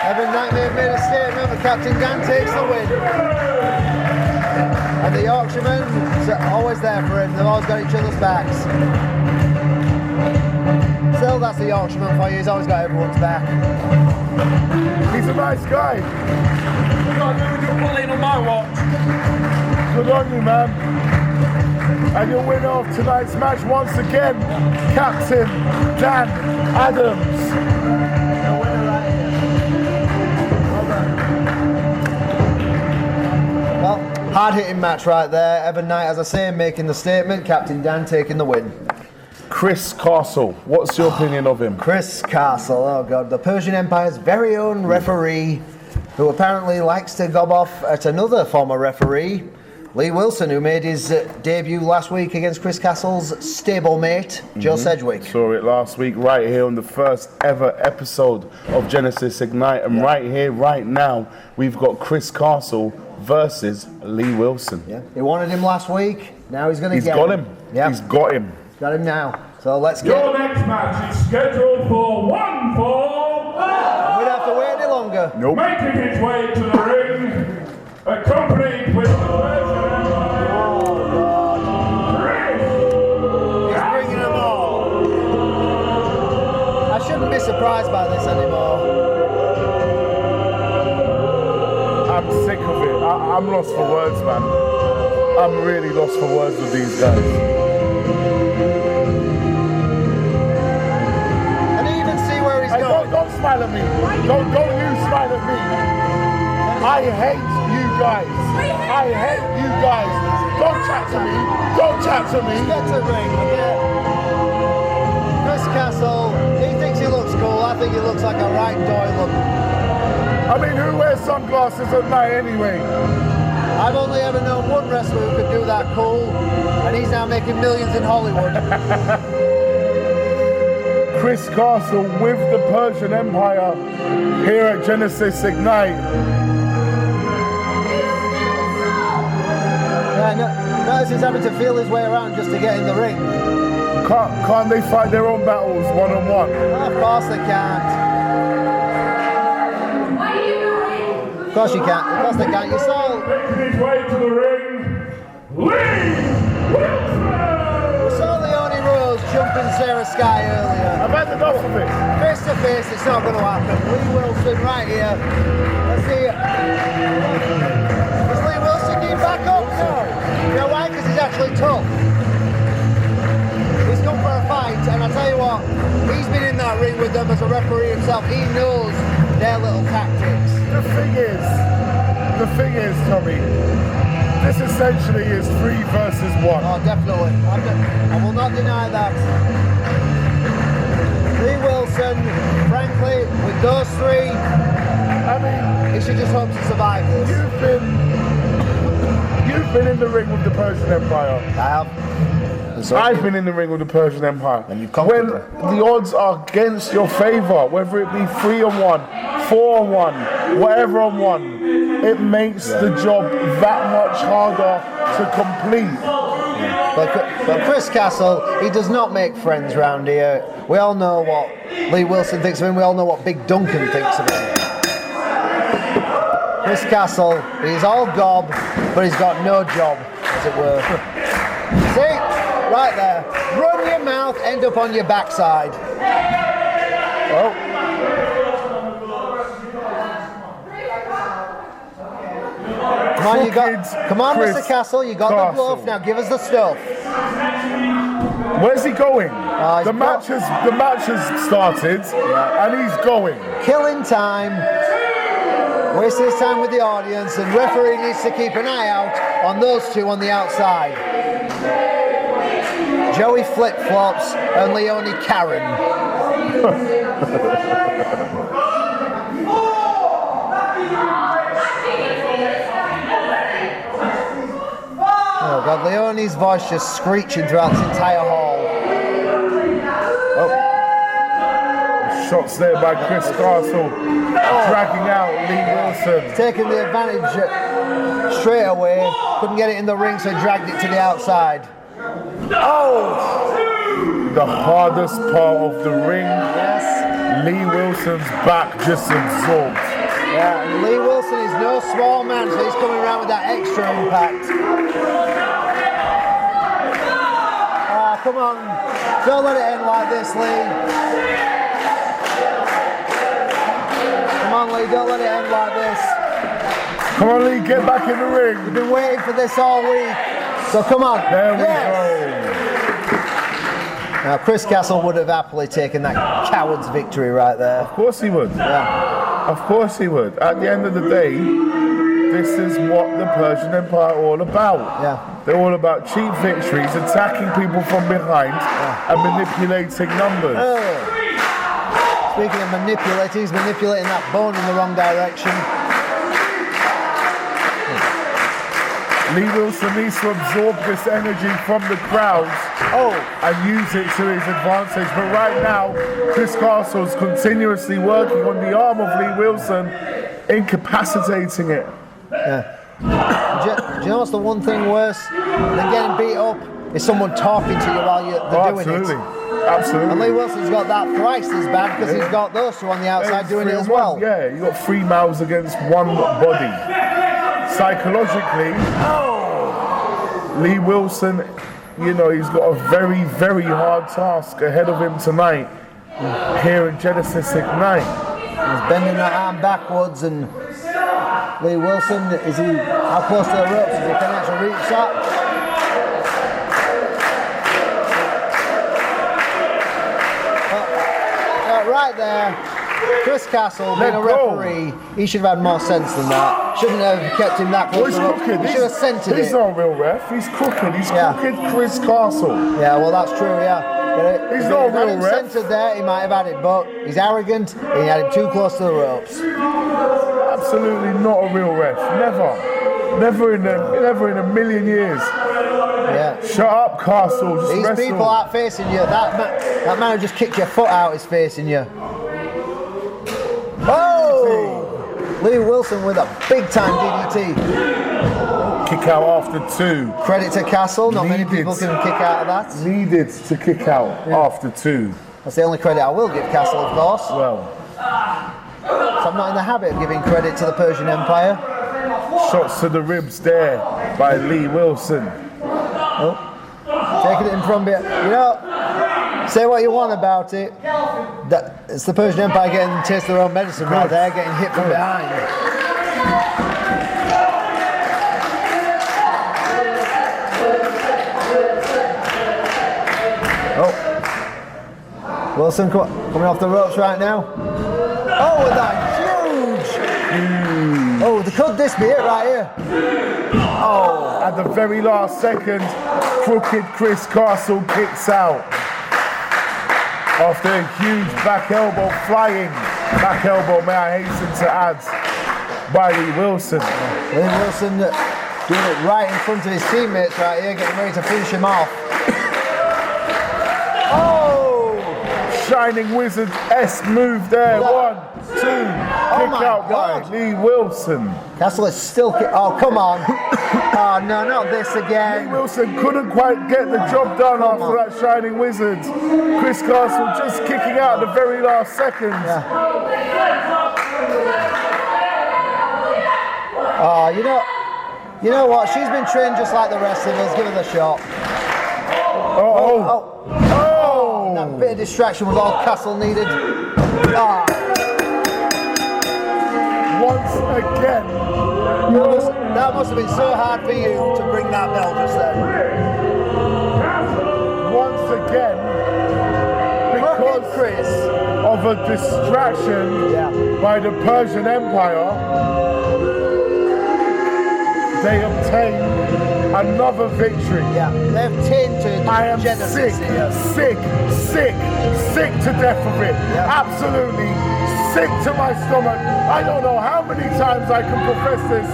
S2: Evan Knight may have made a statement, but Captain Dan takes the win. And the Yorkshiremen are always there for him. They've always got each other's backs. Still, that's the Yorkshireman for you. He's always got everyone's back.
S3: He's a nice guy.
S1: Bullying on my watch.
S3: Good on you, man. And your winner of tonight's match once again, Captain Dan Adams.
S2: The winner right here. Well, hard-hitting match right there. Evan Knight, as I say, making the statement. Captain Dan taking the win.
S3: Chris Castle, what's your opinion of him?
S2: Chris Castle, oh God, the Persian Empire's very own referee, who apparently likes to gob off at another former referee, Lee Wilson, who made his debut last week against Chris Castle's stablemate, Joe Sedgwick.
S3: Saw it last week right here on the first ever episode of Genesis Ignite, and right here, right now, we've got Chris Castle versus Lee Wilson.
S2: Yeah, he wanted him last week, now he's going to
S3: He's
S2: get
S3: got him.
S2: Yeah,
S3: He's got him.
S2: got him now. So let's
S4: Your
S2: go.
S4: next match is scheduled for 1 fall.
S2: We don't have to wait any longer.
S3: Nope.
S4: Making his way to the ring, accompanied with the Persian Empire,
S2: He's bringing them all. I shouldn't be surprised by this anymore.
S3: I'm sick of it. I'm lost for words, man. I'm really lost for words with these guys.
S2: And even see where he's
S3: Hey,
S2: going.
S3: don't smile at me. Don't you smile at me. I hate you guys. I hate you guys. Don't chat to me. Don't chat to me.
S2: Get to ring, okay? Chris Castle, he thinks he looks cool. I think he looks like a right doily.
S3: I mean, who wears sunglasses at night anyway?
S2: I've only ever known one wrestler who could do that cool, and he's now making millions in Hollywood.
S3: Chris Castle with the Persian Empire here at Genesis Ignite.
S2: Yeah, notice he's having to feel his way around just to get in the ring.
S3: Can't they fight their own battles one-on-one?
S2: Of course they can't. Of course you can't. Of course they can't. You saw.
S4: making his way to the ring, Lee Wilson.
S2: We saw Leone Rose jumping Sarah Sky earlier.
S3: I've had enough of it.
S2: Face to face, it's not going to happen. Lee Wilson right here. Let's see. Does Lee Wilson need back up? No. You know why? Because he's actually tough. He's come for a fight, and I tell you what, he's been in that ring with them as a referee himself. He knows their little tactics.
S3: The thing is, Tommy, this essentially is 3 versus 1.
S2: Oh, definitely. I will not deny that. Lee Wilson, frankly, with those 3,
S3: I mean,
S2: he should just hope to survive this.
S3: you've been in the ring with the Persian Empire.
S2: I have.
S3: I've been in the ring with the Persian Empire.
S2: And you've conquered
S3: when
S2: them.
S3: the odds are against your favour, whether it be 3-on-1, 4-on-1, whatever on 1, it makes the job that much harder to complete.
S2: But Chris Castle, he does not make friends round here. We all know what Lee Wilson thinks of him. We all know what Big Duncan thinks of him. Chris Castle, he's all gob, but he's got no job, as it were. See? Right there. Run your mouth, end up on your backside. Oh. Come on, come on,
S3: Chris
S2: Mr. Castle, you got
S3: Castle.
S2: the glove, now give us the stuff.
S3: Where's he going?
S2: He's
S3: the match has started, and he's going.
S2: Killing time, wasting his time with the audience, and referee needs to keep an eye out on those 2 on the outside. Joey Flip-Flops and Leone Karen. Oh God, Leone's voice just screeching throughout this entire hall. Oh.
S3: Shots there by Chris Castle, dragging out Lee Wilson.
S2: Taking the advantage straight away. Couldn't get it in the ring, so he dragged it to the outside. Oh!
S3: The hardest part of the ring.
S2: Yes.
S3: Lee Wilson's back just absorbed.
S2: Yeah, and Lee Wilson is no small man, so he's coming around with that extra impact. come on. Don't let it end like this, Lee. Come on, Lee, don't let it end like this.
S3: Come on, Lee, get back in the ring.
S2: We've been waiting for this all week. So come on.
S3: There we
S2: Yes. Now, Chris Castle would have happily taken that coward's victory right there.
S3: Of course he would.
S2: Yeah.
S3: Of course he would. At the end of the day, this is what the Persian Empire are all about.
S2: Yeah.
S3: They're all about cheap victories, attacking people from behind, and manipulating numbers.
S2: Speaking of manipulating, he's manipulating that bone in the wrong direction.
S3: Lee Wilson needs to absorb this energy from the crowds and use it to his advantage. But right now, Chris Castle's continuously working on the arm of Lee Wilson, incapacitating it.
S2: Yeah. Do you know what's the one thing worse than getting beat up? Is someone talking to you while they're doing
S3: Absolutely.
S2: it.
S3: Absolutely.
S2: And Lee Wilson's got that thrice as bad because he's got those two on the outside doing it as well.
S3: Yeah, you got 3 mouths against one body. Psychologically, Lee Wilson, you know, he's got a very, very hard task ahead of him tonight here in Genesis Ignite.
S2: He's bending that arm backwards, and Lee Wilson, is he how close to the ropes? Is he can actually reach that? Right there, Chris Castle, being a referee, he should have had more sense than that. Shouldn't have kept him that close.
S3: He's crooked.
S2: He should have centered it.
S3: He's not a real ref. He's crooked. He's crooked Chris Castle.
S2: Yeah, well, that's true, yeah.
S3: He's not a real ref.
S2: Centered there, he might have had it, but he's arrogant, and he had him too close to the ropes.
S3: Absolutely not a real ref. Never. Never in a million years.
S2: Yeah.
S3: Shut up, Castle. Just
S2: These
S3: wrestle.
S2: people aren't facing you. That man who just kicked your foot out is facing you. Oh! Lee Wilson with a big time DDT.
S3: Kick out after 2.
S2: Credit to Castle. Not many people can kick out of that.
S3: Needed to kick out after 2.
S2: That's the only credit I will give Castle, of course.
S3: Well,
S2: So I'm not in the habit of giving credit to the Persian Empire.
S3: shots to the ribs there by Lee Wilson.
S2: Oh. Taking it in from behind. You know, say what you want about it. It's the Persian Empire getting to taste their own medicine right there, getting hit from behind. Oh. Wilson coming off the ropes right now. Oh, with that huge. Oh, could this be it right here?
S3: Oh, at the very last second, crooked Chris Castle kicks out. After a huge back elbow, flying back elbow, may I hasten to add, by Lee Wilson.
S2: Lee Wilson doing it right in front of his teammates right here, getting ready to finish him off. Oh!
S3: Shining Wizard-esque move there. 1, 2, kick out by Lee Wilson.
S2: Castle is still oh, come on. Oh, no, not this
S3: Lee
S2: again.
S3: Wilson couldn't quite get the job done after that Shining Wizard. Chris Castle just kicking out at the very last second.
S2: Oh, you know what? She's been trained just like the rest of us. Give her the shot.
S3: Oh.
S2: That bit of distraction was all Castle needed. Ah.
S3: Once again.
S2: That must have been so hard for you to bring that bell just then.
S3: Once again, because
S2: Chris
S3: of a distraction by the Persian Empire, they obtain another victory.
S2: Yeah, they've tainted
S3: I am
S2: Genesis here.
S3: sick to death of it.
S2: Yeah.
S3: Absolutely sick to my stomach. I don't know how many times I can profess this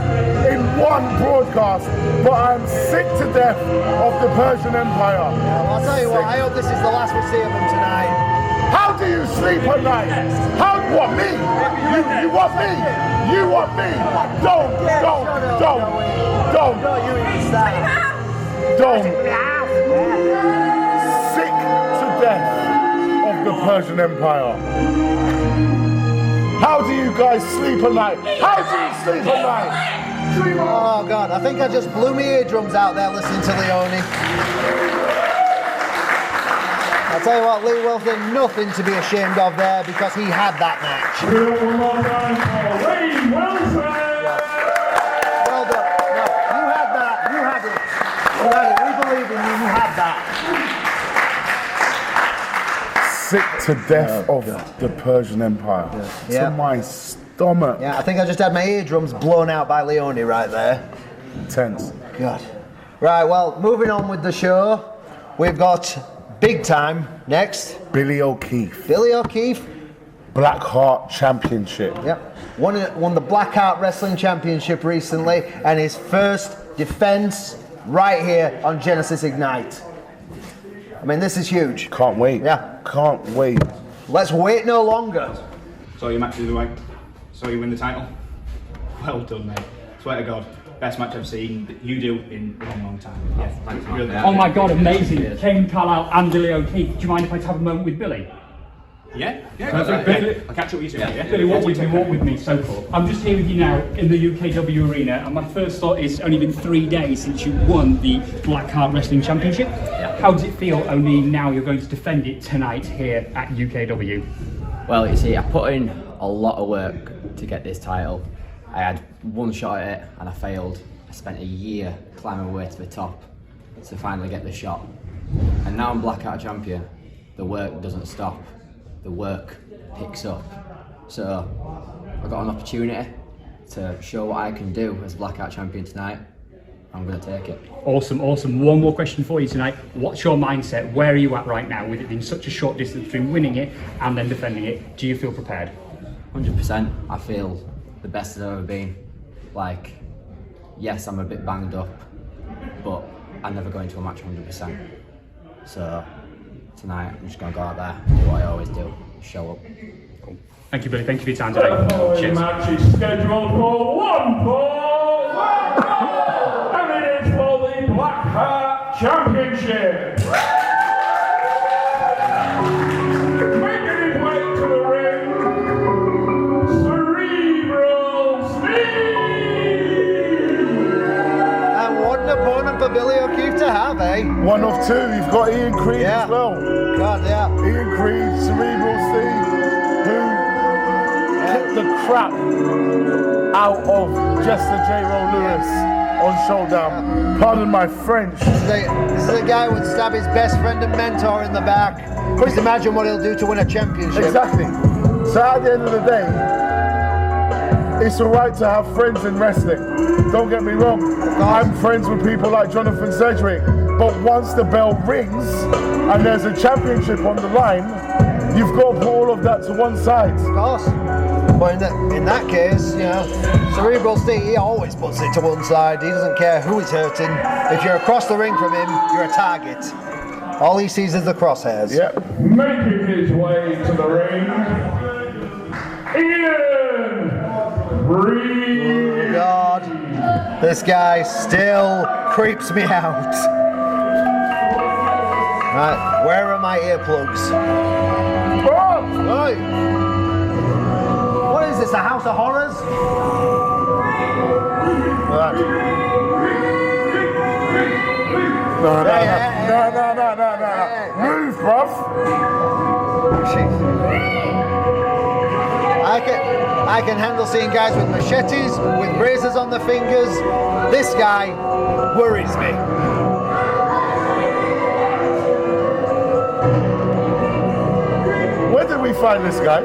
S3: in one broadcast, but I'm sick to death of the Persian Empire.
S2: Yeah, well, I'll tell you what, I hope this is the last we see of them tonight.
S3: How do you sleep at night? How what me? You want me? You want me? Don't. Sick to death of the Persian Empire. How do you guys sleep at night? How do you sleep at night?
S2: Oh God, I think I just blew my eardrums out there listening to Leone. I'll tell you what, Lee Wilson, nothing to be ashamed of there because he had that match.
S4: Give it up one more time for Lee Wilson!
S2: Well done. No, you had that. You had it. You had it. We believe in you. You had that.
S3: Sick to death of the Persian Empire.
S2: Yeah.
S3: To my stomach.
S2: Yeah, I think I just had my eardrums blown out by Leone right there.
S3: Tense.
S2: God. Right, well, moving on with the show, we've got Big Time next.
S3: Billy O'Keefe.
S2: Billy O'Keefe.
S3: Blackheart Championship.
S2: Yep. Won the Blackheart Wrestling Championship recently, and his first defense right here on Genesis Ignite. I mean, this is huge.
S3: Can't wait.
S2: Yeah.
S3: Can't wait.
S2: Let's wait no longer.
S1: So your match of the way. So you win the title. Well done, mate. Swear to God. Best match I've seen that you do in a long, long time. Yeah, thanks. Really.
S6: Oh my God, amazing. Kane Carlisle and Billy O'Keefe. Do you mind if I have a moment with Billy?
S1: Yeah?
S6: Billy,
S1: I'll catch up with you soon. Yeah.
S6: Billy, walk with me, so cool. I'm just here with you now in the UKW arena, and my first thought is it's only been 3 days since you won the Blackheart Wrestling Championship. Yeah. How does it feel only now you're going to defend it tonight here at UKW?
S7: Well, you see, I put in a lot of work to get this title. I had one shot at it and I failed. I spent a year climbing my way to the top to finally get the shot. And now I'm Blackheart champion. The work doesn't stop. The work picks up. So I got an opportunity to show what I can do as Blackheart champion tonight. I'm going to take it.
S6: Awesome. One more question for you tonight. What's your mindset? Where are you at right now with it being such a short distance between winning it and then defending it? Do you feel prepared?
S7: 100%. I feel the best I've ever been. Like, yes, I'm a bit banged up, but I never go into a match 100%. So tonight, I'm just going to go out there, do what I always do, show up.
S6: Cool. Thank you, Billy. Thank you for your time today.
S4: The following match is scheduled for 1 fall, and it is for the Blackheart Championship. Making his way to the ring, Cerebral Steve.
S2: And what an opponent for Billy O'Keefe to have, eh?
S3: One of two. You've got Ian Creed
S2: Yeah.
S3: as well.
S2: God, yeah.
S3: Ian Creed, Cerebral Steve, who kicked the crap out of Jester J. Rowe Lewis on Showdown. Pardon my French.
S2: This is a guy who would stab his best friend and mentor in the back. Just imagine what he'll do to win a championship.
S3: Exactly. So at the end of the day, it's alright to have friends in wrestling. Don't get me wrong. I'm friends with people like Jonathan Sedgwick. But once the bell rings and there's a championship on the line, you've got to put all of that to one side.
S2: Of course. But in that case, you know, Cerebral Steve, he always puts it to one side. He doesn't care who is hurting. If you're across the ring from him, you're a target. All he sees is the crosshairs.
S3: Yep.
S4: Making his way to the ring, Ian Creed.
S2: God, this guy still creeps me out. Right, where are my earplugs? Right. What is this, a house of horrors? Right.
S3: No.
S2: Hey.
S3: Move, bruv.
S2: I can handle seeing guys with machetes, with razors on their fingers. This guy worries me.
S3: Where did we find this guy?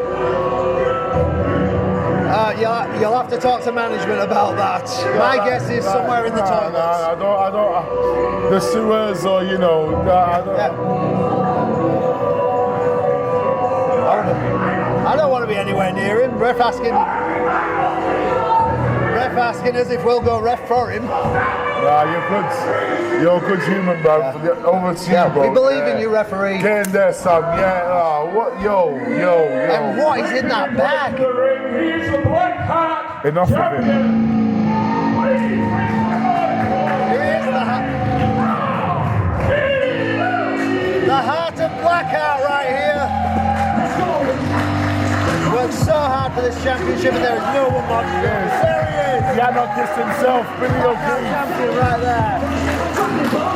S2: You'll have to talk to management about that. My guess is somewhere in the toilets.
S3: I don't. The sewers, or I don't.
S2: I don't want to be anywhere near him. Ref asking us if we'll go ref for him.
S3: Nah, you're good. You're a good human, bro. Over to you, bro.
S2: We believe in you, referee.
S3: Get in there, son. Yeah. What? Yo.
S2: And what is in that bag?
S4: The ring, he's the Blackheart
S3: Enough of it.
S4: champion.
S2: Here's the heart of Blackheart right here. Worked so hard for this championship, and there is no one more to do. There he is.
S3: The anarchist himself, Billy O'Keefe.
S2: Champion right there.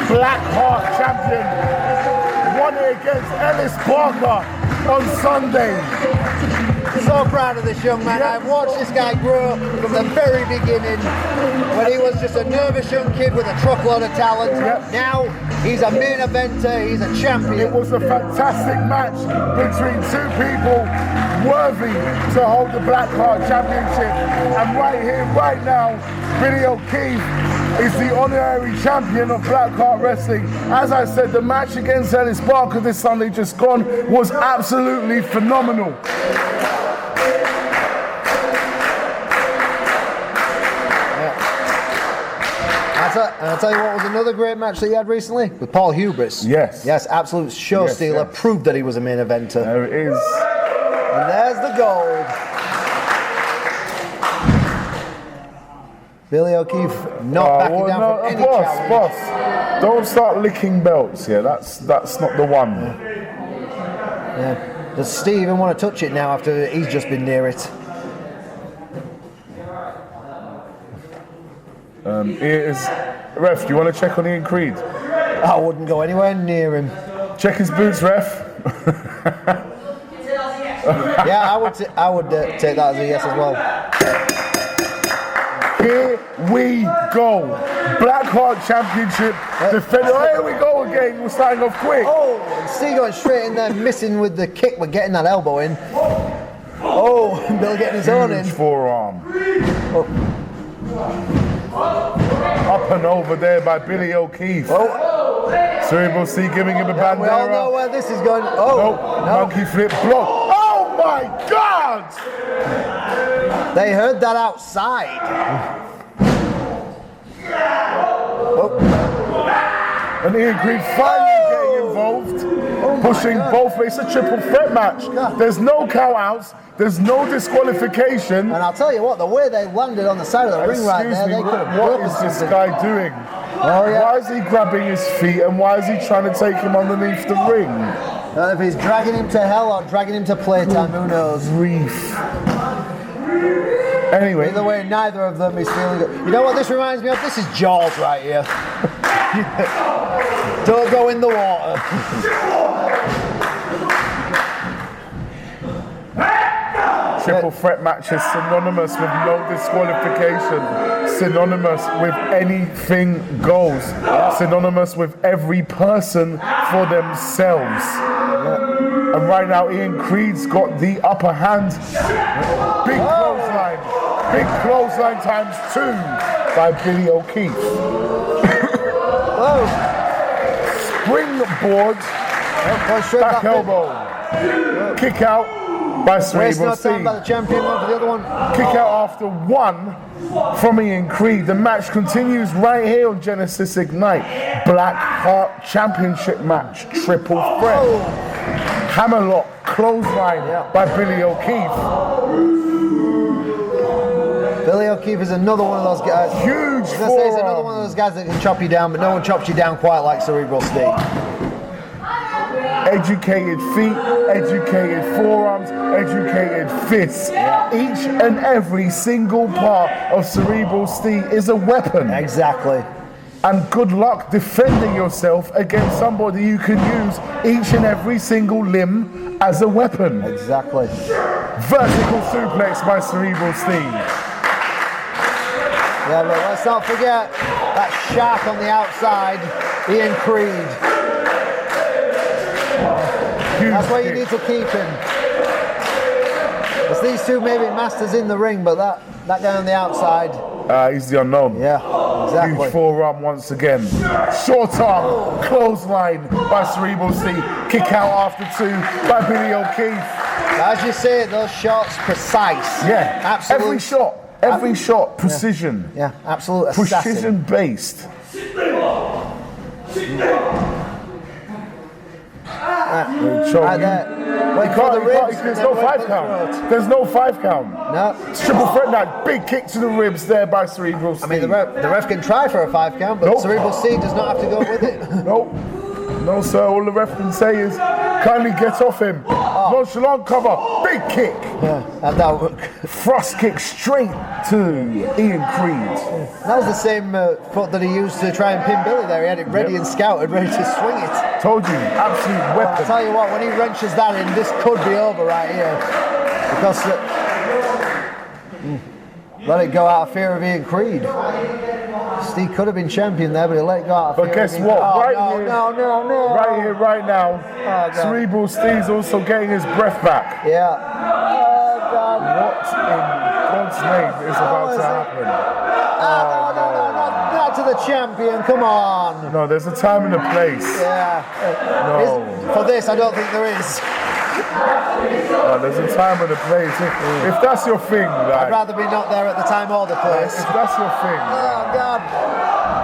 S3: Blackheart champion. Won it fight against Ellis Parker on Sunday.
S2: So proud of this young man. I've watched this guy grow from the very beginning when he was just a nervous young kid with a truckload of talent.
S3: Yep.
S2: Now he's a main eventer, he's a champion.
S3: It was a fantastic match between two people worthy to hold the Black Card Championship. And right here, right now, Billy O'Keefe is the honorary champion of Black Card Wrestling. As I said, the match against Ellis Parker this Sunday just gone was absolutely phenomenal.
S2: And I'll tell you what was another great match that he had recently with Paul Hubris.
S3: Yes.
S2: Yes, absolute show stealer.
S3: Yes.
S2: Proved that he was a main eventer.
S3: There it is.
S2: And there's the gold. Billy O'Keefe not backing down from any challenge.
S3: Boss, don't start licking belts. Yeah, that's not the one.
S2: Yeah. Does Steve even want to touch it now after he's just been near it?
S3: Here is ref. Do you want to check on Ian Creed?
S2: I wouldn't go anywhere near him.
S3: Check his boots, ref.
S2: Yeah, I would take that as a yes as well.
S3: Here we go. Black Heart Championship defender. Oh, here we go again. We're starting off quick.
S2: Oh, and Steve going straight in there, missing with the kick, but getting that elbow in. Oh, Bill getting his own in.
S3: Huge forearm.
S2: Oh.
S3: Up and over there by Billy O'Keefe.
S2: Oh.
S3: Cerebral C giving him a
S2: We all know
S3: bandera.
S2: where this is going. Oh,
S3: Nope.
S2: no.
S3: Monkey flip block. Oh my God!
S2: They heard that outside. Oh.
S3: And Ian Creed finally getting involved, pushing both ways. It's a triple threat match. There's no count-outs. There's no disqualification.
S2: And I'll tell you what, the way they landed on the side of the ring right there, they could have
S3: what
S2: broken
S3: is this
S2: something.
S3: guy doing?
S2: Oh, yeah.
S3: Why is he grabbing his feet and why is he trying to take him underneath the ring?
S2: If he's dragging him to hell or dragging him to playtime, who knows?
S3: Grief. Anyway.
S2: Either way, neither of them is feeling good. You know what this reminds me of? This is Jaws right here. Don't go in the water.
S3: Triple threat match is synonymous with no disqualification, synonymous with anything goes, synonymous with every person for themselves. And right now Ian Creed's got the upper hand. Big clothesline times 2 by Billy O'Keefe.
S2: Whoa.
S3: Springboard, back elbow, kick out by
S2: Waste no
S3: Cerebral C.
S2: time by the champion, one for the other one.
S3: Kick out after 1 from Ian Creed. The match continues right here on Genesis Ignite. Black Heart Championship match, triple threat. Hammerlock, clothesline by Billy O'Keefe.
S2: Billy O'Keefe is another one of those guys.
S3: Huge
S2: He's another one of those guys that can chop you down, but no one chops you down quite like Cerebral Steve.
S3: Educated feet, educated forearms, educated fists. Each and every single part of Cerebral Steve is a weapon.
S2: Exactly.
S3: And good luck defending yourself against somebody you can use each and every single limb as a weapon.
S2: Exactly.
S3: Vertical suplex by Cerebral Steve.
S2: Yeah, but let's not forget that shark on the outside, Ian Creed. That's where you need to keep him. It's these two maybe masters in the ring, but that guy on the outside.
S3: He's the unknown.
S2: Yeah, exactly.
S3: Huge forearm once again. Short arm, clothesline by Cerebral C. Kick out after 2 by Billy O'Keefe.
S2: As you say, those shots precise.
S3: Yeah,
S2: absolutely.
S3: Every shot, precision.
S2: Yeah, absolute assassin.
S3: Precision based.
S2: Right there. Wait for the ribs.
S3: There's no 5 count. There's no 5 count.
S2: No.
S3: Triple threat now. Big kick to the ribs there by Cerebral C.
S2: I mean, the ref can try for a 5 count, but
S3: Nope.
S2: Cerebral C does not have to go with it.
S3: Nope. No, sir. All the ref can say is, kindly get off him. Nonchalant cover. Big kick.
S2: Yeah, and that
S3: Thrust kick straight to Ian Creed.
S2: was the same foot that he used to try and pin Billy there. He had it ready and scouted, ready to swing it.
S3: Told you, absolute
S2: I'll
S3: weapon.
S2: tell you what, when he wrenches that in, this could be over right here. Because let it go out of fear of Ian Creed. Steve could have been champion there, but he let it go out of fear.
S3: But guess
S2: of Ian
S3: what?
S2: Oh,
S3: Right
S2: no,
S3: here,
S2: no,
S3: right here, right now,
S2: God.
S3: Cerebral Steve's also getting his breath back.
S2: Yeah. Oh, God.
S3: What in God's name is about to happen?
S2: No. Back to the champion, come on.
S3: No, there's a time and a place.
S2: Yeah.
S3: No.
S2: For this, I don't think there is.
S3: No, there's a time and a place. If that's your thing,
S2: I'd
S3: like,
S2: rather be not there at the time or the place.
S3: if that's your thing,
S2: Oh, God.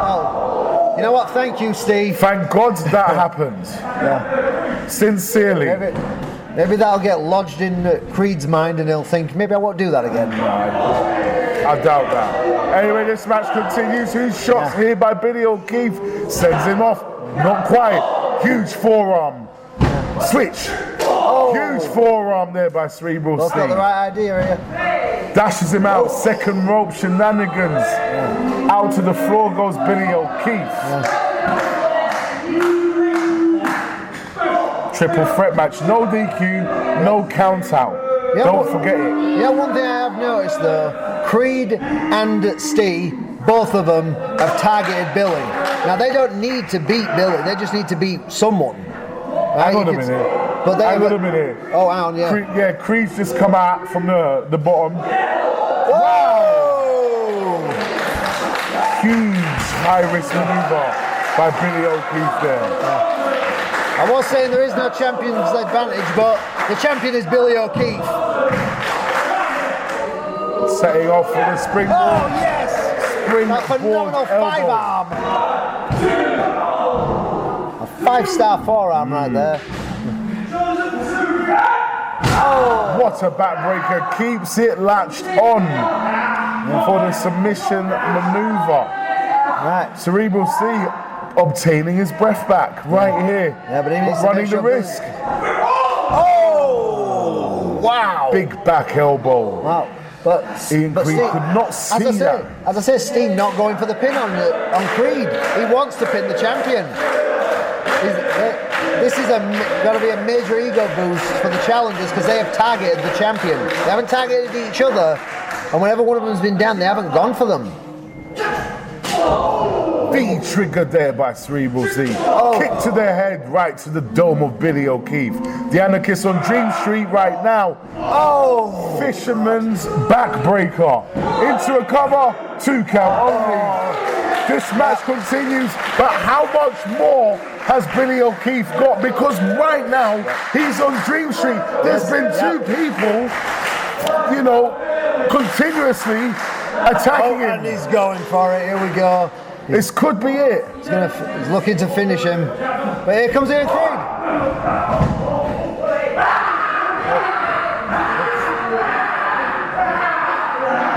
S2: Oh. You know what? Thank you, Steve.
S3: thank God that happened.
S2: Yeah.
S3: Sincerely.
S2: Maybe that'll get lodged in Creed's mind and he'll think, maybe I won't do that again.
S3: I doubt that. Anyway, this match continues. Huge shots here by Billy O'Keefe. Sends him off. Not quite. Huge forearm. Switch. Huge forearm there by Cerebral
S2: Both got
S3: Steve.
S2: the right idea here.
S3: Dashes him out. Second rope shenanigans. Out to the floor goes Billy O'Keefe. Triple threat match. No DQ. No count out.
S2: Yeah,
S3: Don't forget it.
S2: Yeah, one thing I have noticed though, Creed and Steve, both of them have targeted Billy. Now they don't need to beat Billy, they just need to beat someone. Right?
S3: Hang on a
S2: You can-
S3: minute.
S2: But they
S3: Hang on a minute.
S2: Oh, hang on, yeah.
S3: Creed's just come out from the bottom.
S2: Whoa!
S3: Huge high-risk maneuver by Billy O'Keefe there.
S2: I was saying there is no champion's advantage, but the champion is Billy O'Keefe.
S3: Setting off for the springboard.
S2: Oh, yes! That phenomenal
S3: elbow.
S2: 5-arm. A 5-star forearm right there.
S3: What a backbreaker. Keeps it latched on for the submission maneuver.
S2: Right.
S3: Cerebral Steve obtaining his breath back right here.
S2: Yeah, but he needs to
S3: running
S2: make
S3: the
S2: sure
S3: risk.
S2: Oh! Wow!
S3: Big back elbow.
S2: Wow. But
S3: Ian Creed
S2: Steve,
S3: could not see that.
S2: As I say, Steve not going for the pin on Creed. He wants to pin the champion. This is got to be a major ego boost for the challengers because they have targeted the champion. They haven't targeted each other, and whenever one of them's been down, they haven't gone for them.
S3: Big trigger there by Cerebral Steve. Kick to the head, right to the dome of Billy O'Keefe. The Anarchist on Dream Street right now.
S2: Oh!
S3: Fisherman's backbreaker. Into a cover, 2 count only. This match continues, but how much more has Billy O'Keefe got? Because right now, he's on Dream Street. There's been 2 people, continuously attacking him.
S2: And he's going for it. Here we go.
S3: This could be it.
S2: He's looking to finish him. But here comes Ian Creed.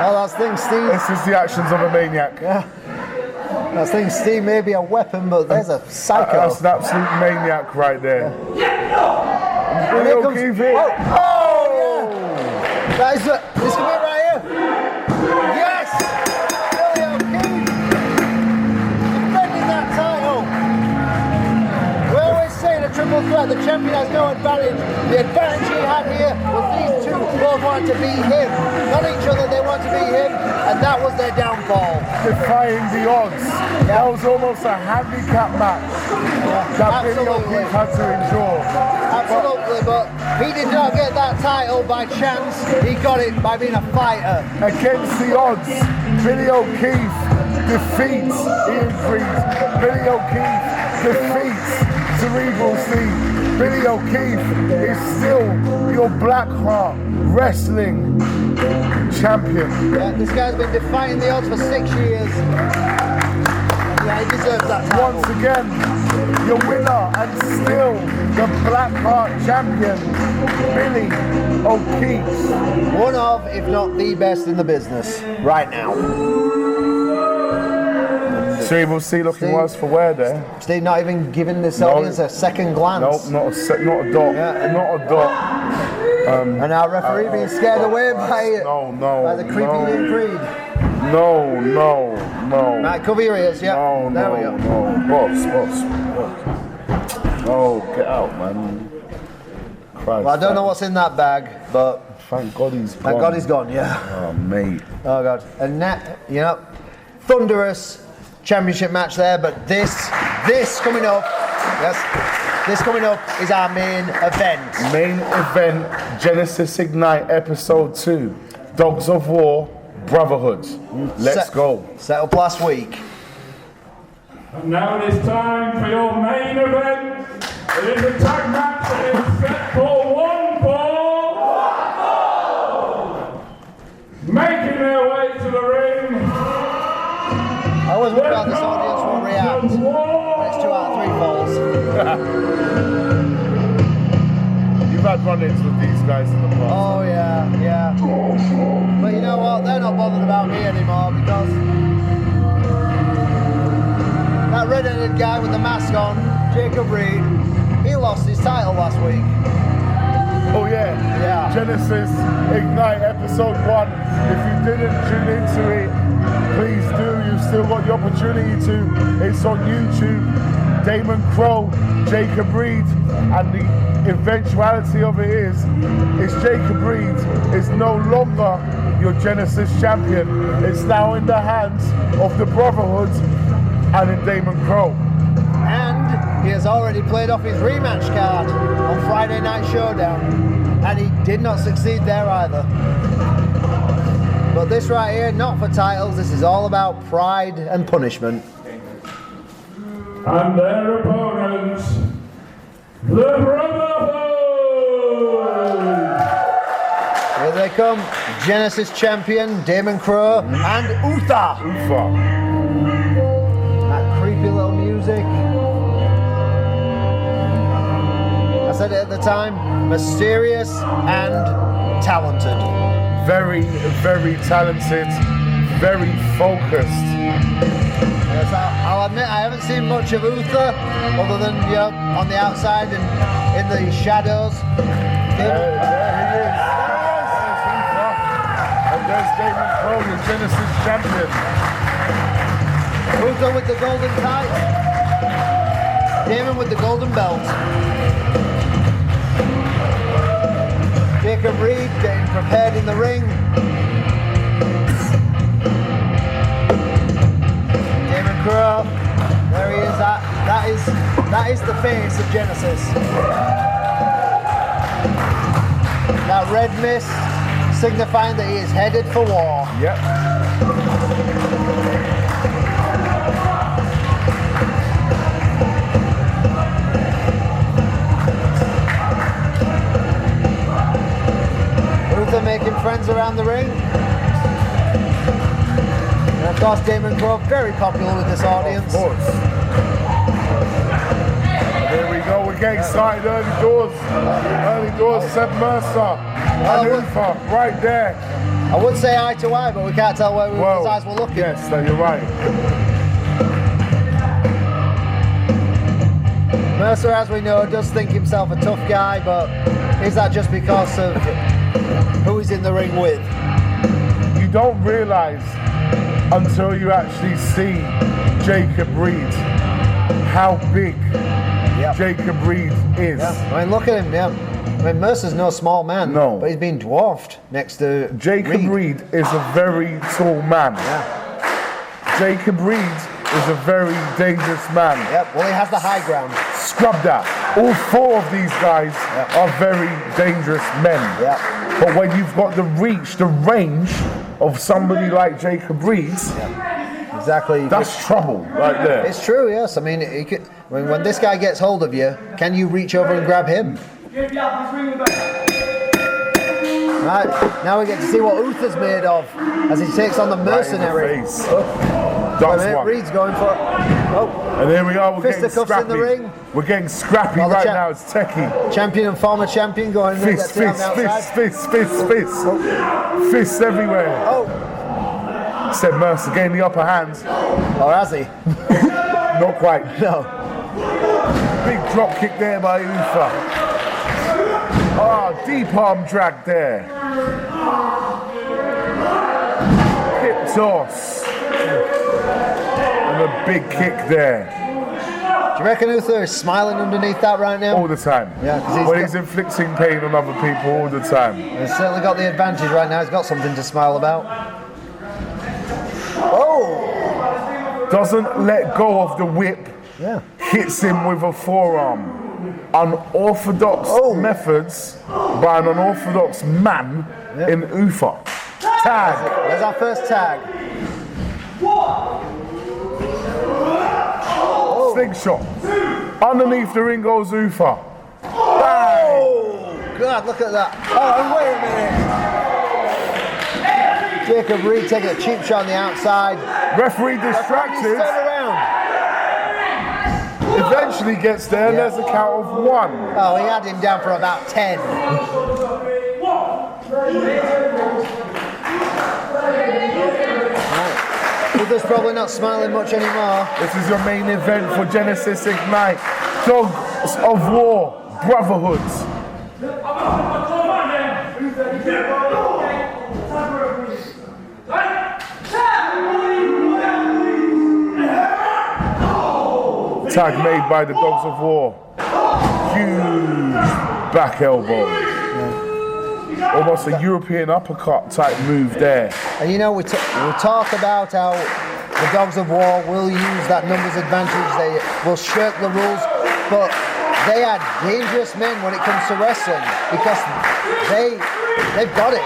S2: Oh, that's thing, Steve.
S3: This is the actions of a maniac.
S2: That thing, Steve, may be a weapon, but there's a psycho.
S3: That's an absolute maniac right there. Billy
S2: Here comes-
S3: O'Keefe here.
S2: Oh, yeah. That is this could be it right here. Yes! Billy O'Keefe defending that title. We always say in a triple threat, the champion has no advantage. The advantage he had here was these 2 both wanted to beat him. Not each other, they want to beat him, and that was their downfall.
S3: Defying the odds. That was almost a handicap match that Billy
S2: Absolutely.
S3: O'Keefe had to endure.
S2: Absolutely, but he did not get that title by chance. He got it by being a fighter.
S3: Against the odds, Billy O'Keefe defeats Ian Creed. Billy O'Keefe defeats Cerebral Steve. Billy O'Keefe is still your Blackheart Wrestling champion.
S2: Yeah, this guy's been defying the odds for 6 years. Yeah, he deserves that title.
S3: Once again, your winner and still the Blackheart champion, Billy O'Keefe.
S2: One of, if not the best in the business right now.
S3: Cerebral Steve looking worse for wear there.
S2: Steve not even giving this
S3: No.
S2: audience a second glance.
S3: Nope, not a dot.
S2: Yeah.
S3: Not a dot.
S2: And our referee being scared away by the creepy Liam Creed.
S3: No.
S2: Right, cover your ears, yeah. There we go.
S3: Boss. No, get out, man. Christ,
S2: Well, I don't know what's in that bag, but
S3: Thank God he's gone.
S2: thank God he's gone, yeah.
S3: Oh, mate.
S2: Oh God. And that, thunderous championship match there, but this coming up, this coming up is our main event.
S3: Main event, Genesis Ignite Episode 2. Dogs of War, Brotherhood. Let's go.
S2: Set up last week.
S4: And now it is time for your main event. It is a tag match and it is set for 1 fall. Making their way to the ring.
S2: I always wonder how this audience will react when it's 2 out of 3 falls.
S3: You've had run-ins with these guys in the past.
S2: Oh yeah. But you know what? They're not bothered about me anymore because that red-headed guy with the mask on, Jacob Reed, he lost his title last week.
S3: Oh yeah. Genesis Ignite Episode 1. If you didn't tune into it, please do. You've still got the opportunity to. It's on YouTube. Damon Crow, Jacob Reed, and the eventuality of it is Jacob Reed is no longer your Genesis champion. It's now in the hands of the Brotherhood and in Damon Crow.
S2: And he has already played off his rematch card on Friday Night Showdown, and he did not succeed there either. But this right here, not for titles, this is all about pride and punishment.
S4: And their opponents, the Brotherhood.
S2: Here they come, Genesis champion Damon Crow and Uther. That creepy little music. I said it at the time, mysterious and talented.
S3: Very, very talented, very focused.
S2: Yes, I'll admit I haven't seen much of Uther other than on the outside and in the shadows.
S3: There he is. And there's Damon Crow, the Genesis champion.
S2: Uther with the golden tights. Damon with the golden belt. Jacob Reed getting prepared in the ring. Damon Crow, there he is. That is the face of Genesis. That red mist signifying that he is headed for war.
S3: Yep.
S2: Uther making friends around the ring. And of course Damon Crow, very popular with this audience.
S3: Of course. There we go, we're getting started early doors. Early doors, Seb Mercer. And Uther, right there.
S2: I would say eye to eye, but we can't tell where his eyes were looking.
S3: Yes, no, you're right.
S2: Mercer, as we know, does think himself a tough guy, but is that just because of who he's in the ring with?
S3: You don't realise until you actually see Jacob Reed how big Jacob Reed is.
S2: Yeah. I mean, look at him, I mean, Mercer's no small man,
S3: No.
S2: but he's been dwarfed next to
S3: Jacob Reed is a very tall man.
S2: Yeah.
S3: Jacob Reed is a very dangerous man.
S2: Yep, well, he has the high ground.
S3: Scrub that. All 4 of these guys are very dangerous men.
S2: Yeah.
S3: But when you've got the reach, the range of somebody like Jacob Reed,
S2: Exactly.
S3: that's trouble right there.
S2: It's true, yes. I mean, when this guy gets hold of you, can you reach over and grab him? Right, now we get to see what Uther's made of as he takes on the mercenary.
S3: Right in the face.
S2: That's
S3: one.
S2: Reed's going for it. Oh,
S3: And here we are, we're getting
S2: fisticuffs
S3: scrappy.
S2: in the ring.
S3: We're getting scrappy
S2: Well, the
S3: right
S2: champ-
S3: now, it's Techie.
S2: champion and former champion going in there,
S3: Fist,
S2: gets
S3: fist,
S2: on the outside.
S3: fist. Fists everywhere.
S2: Oh,
S3: Said Mercer getting the upper hand.
S2: or has he?
S3: Not quite.
S2: No.
S3: Big drop kick there by Uther. Deep arm drag there. Hip toss. And a big kick there.
S2: Do you reckon Uther is smiling underneath that right now?
S3: All the time.
S2: Yeah, 'cause
S3: he's inflicting pain on other people all the time.
S2: He's certainly got the advantage right now. He's got something to smile about. Oh!
S3: Doesn't let go of the whip.
S2: Yeah.
S3: Hits him with a forearm. Unorthodox methods by an unorthodox man in Uther. Tag.
S2: There's our first tag.
S3: Slingshot. Underneath the ring goes Uther.
S2: Oh! God, look at that. Oh, and wait a minute. Jacob Reed taking a cheap shot on the outside.
S3: Referee distracted.
S2: Turn around.
S3: Eventually gets there, and there's a count of 1.
S2: Oh, he had him down for about 10. Uther's probably not smiling much anymore.
S3: This is your main event for Genesis Ignite. Dogs of War, Brotherhoods. Tag made by the Dogs of War. Huge back elbow. Almost a European uppercut type move there.
S2: And you know, we talk about how the Dogs of War will use that numbers advantage. They will shirk the rules, but they are dangerous men when it comes to wrestling because they've got it.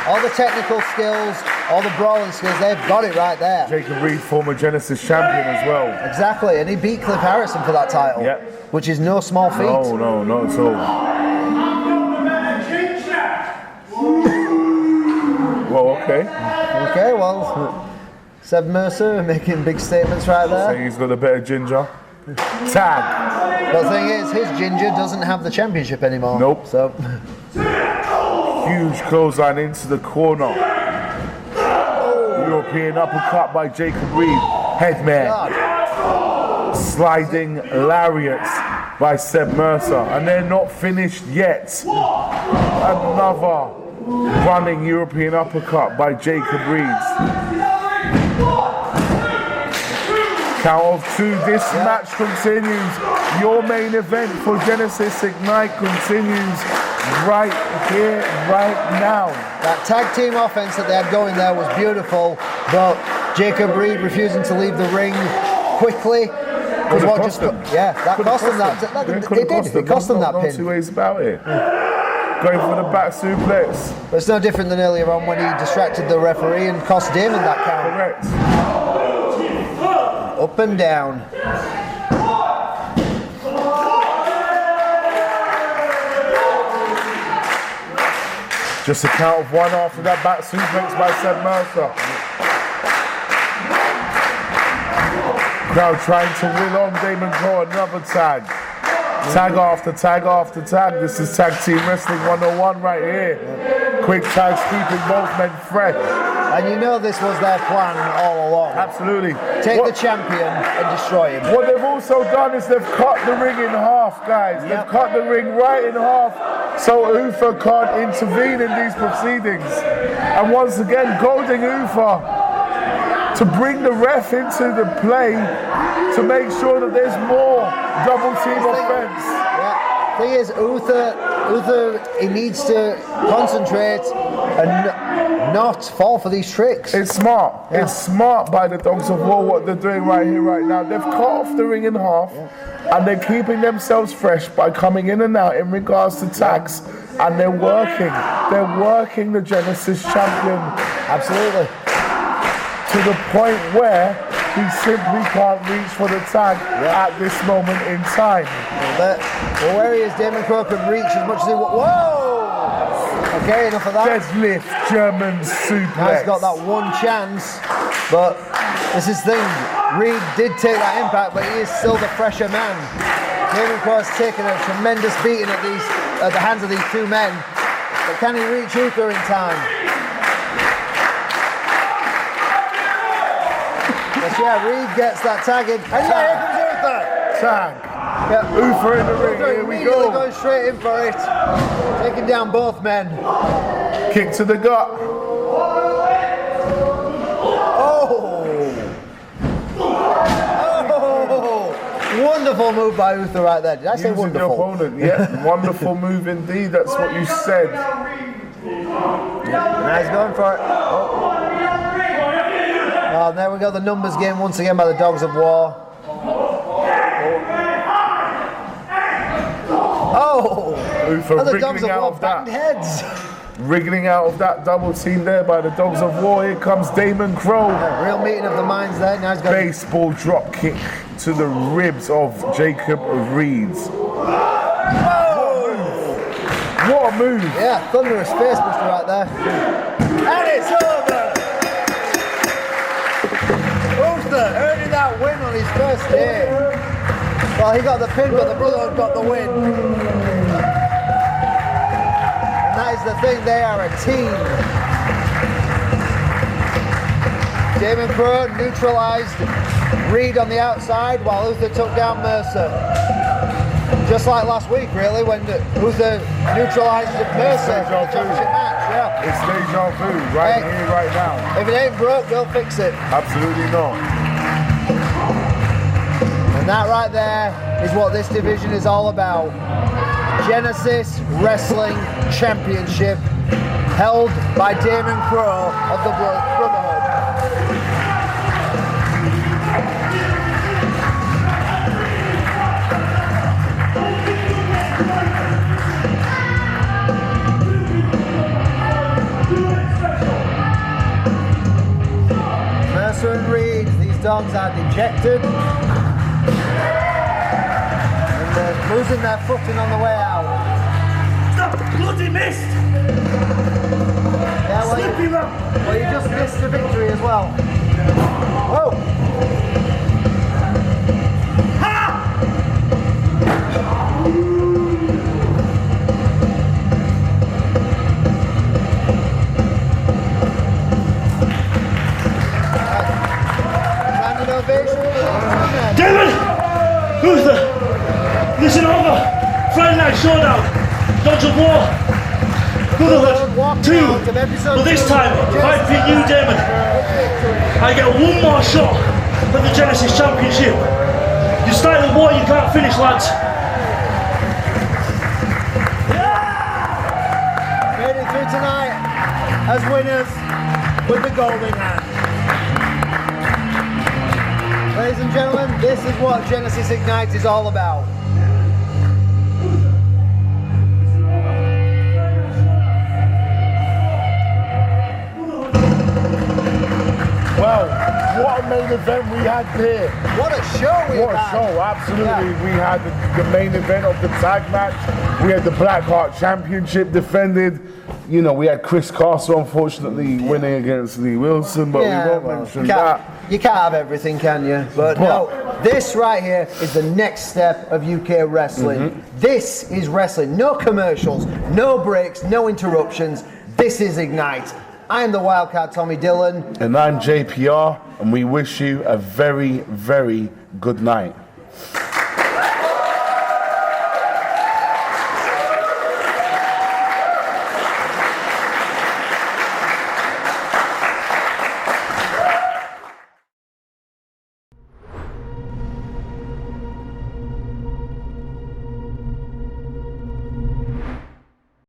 S2: All the technical skills, all the brawling skills, they've got it right there.
S3: Jacob Reed, former Genesis champion as well.
S2: Exactly, and he beat Cliff Harrison for that title, which is no small feat.
S3: No, not at all. Well, okay.
S2: Okay, well, Seb Mercer making big statements right there.
S3: Saying he's got a better ginger. Tag.
S2: But the thing is, his ginger doesn't have the championship anymore.
S3: Nope.
S2: So.
S3: Huge clothesline into the corner. European uppercut by Jacob Reed. Headman. Sliding lariats by Seb Mercer. And they're not finished yet. Another running European uppercut by Jacob Reed. Count of 2. This match continues. Your main event for Genesis Ignite continues right here, right now.
S2: That tag team offense that they had going there was beautiful, but Jacob Reed refusing to leave the ring quickly was what just that cost them that. It cost them that pin.
S3: No two ways about it. Going for the back suplex.
S2: But it's no different than earlier on when he distracted the referee and cost Damon that count.
S3: Correct.
S2: Up and down.
S3: Just a count of 1 after that back suplex by Seb Mercer. Crowd trying to will on Damon Cole, another tag. Tag after tag after tag. This is Tag Team Wrestling 101 right here. Quick tags keeping both men fresh.
S2: And you know this was their plan all along.
S3: Absolutely.
S2: Take the champion and destroy him.
S3: What they've also done is they've cut the ring in half, guys. They've cut the ring right in half so Uther can't intervene in these proceedings. And once again, goading Uther to bring the ref into the play to make sure that there's more double team offense.
S2: Thing is, Uther, he needs to concentrate and not fall for these tricks.
S3: It's smart. Yeah. It's smart by the Dogs of War what they're doing right here, right now. They've cut off the ring in half, and they're keeping themselves fresh by coming in and out in regards to tags, and they're working. They're working the Genesis champion.
S2: Absolutely.
S3: To the point where he simply can't reach for the tag at this moment in time.
S2: Well, where he is, Damon Crowe can reach as much as he wants. Whoa! Okay, enough of that.
S3: Deadlift German suplex.
S2: Now he's got that one chance, but this is the thing. Reed did take that impact, but he is still the fresher man. Damon Crowe has taken a tremendous beating at the hands of these two men, but can he reach Uther in time? Yes, Reed gets that tag in, and here comes Uther.
S3: Tag.
S2: Yeah.
S3: Uther in the ring, here we
S2: Immediately
S3: go.
S2: going straight in for it. Taking down both men.
S3: Kick to the gut.
S2: Wonderful move by Uther right there. Did I say
S3: Using the
S2: wonderful?
S3: opponent, yeah. Wonderful move indeed, that's what you said.
S2: Now he's going for it. Oh, there we go, the numbers game once again by the Dogs of War. Oh!
S3: Uther
S2: And the Dogs
S3: wriggling
S2: of
S3: out
S2: War
S3: of
S2: banged
S3: that.
S2: heads.
S3: Wriggling out of that double team there by the Dogs of War. Here comes Damon Crow.
S2: Yeah, real meeting of the minds there. Now he's got
S3: Baseball drop kick to the ribs of Jacob Reeds. What a move!
S2: yeah, thunderous face buster right there. And it's over! Uther earning that win on his first day. Well, he got the pin, but the Brotherhood got the win. And that is the thing, they are a team. Damon Crow neutralised Reed on the outside while Uther took down Mercer. Just like last week, really, when Uther neutralised Mercer in the championship match. Yeah.
S3: It's deja vu right
S2: Hey.
S3: here, right now.
S2: If it ain't broke, they'll fix it.
S3: Absolutely not.
S2: And that right there is what this division is all about. Genesis Wrestling Championship, held by Damon Crow of the Brotherhood. Mercer and Reed, these dogs are dejected. And they're losing their footing on the way out.
S4: Stop! Bloody missed!
S2: Yeah, well, you just missed the victory as well. Whoa! Standing ovation.
S4: Damon! Uther! Listen over! Friday Night Showdown! Dogs of War! Brotherhood 2! But this time, if I beat you, Damon, I get one more shot at the Genesis Championship. You start the war you can't finish, lads.
S2: Made it through tonight as winners with the golden hand. Ladies and gentlemen, this is what Genesis Ignite is all about.
S3: Well, what a main event we had here.
S2: What a show we
S3: What a
S2: had.
S3: show, absolutely.
S2: Yeah.
S3: We had the main event of the tag match. We had the Blackheart Championship defended. You know, we had Chris Castle, unfortunately, winning against Lee Wilson, but we won't mention that.
S2: You can't have everything, can you? But no, this right here is the next step of UK wrestling. This is wrestling. No commercials, no breaks, no interruptions. This is Ignite. I am the Wildcard Tommy Dillon.
S3: And I'm JPR, and we wish you a very, very good night.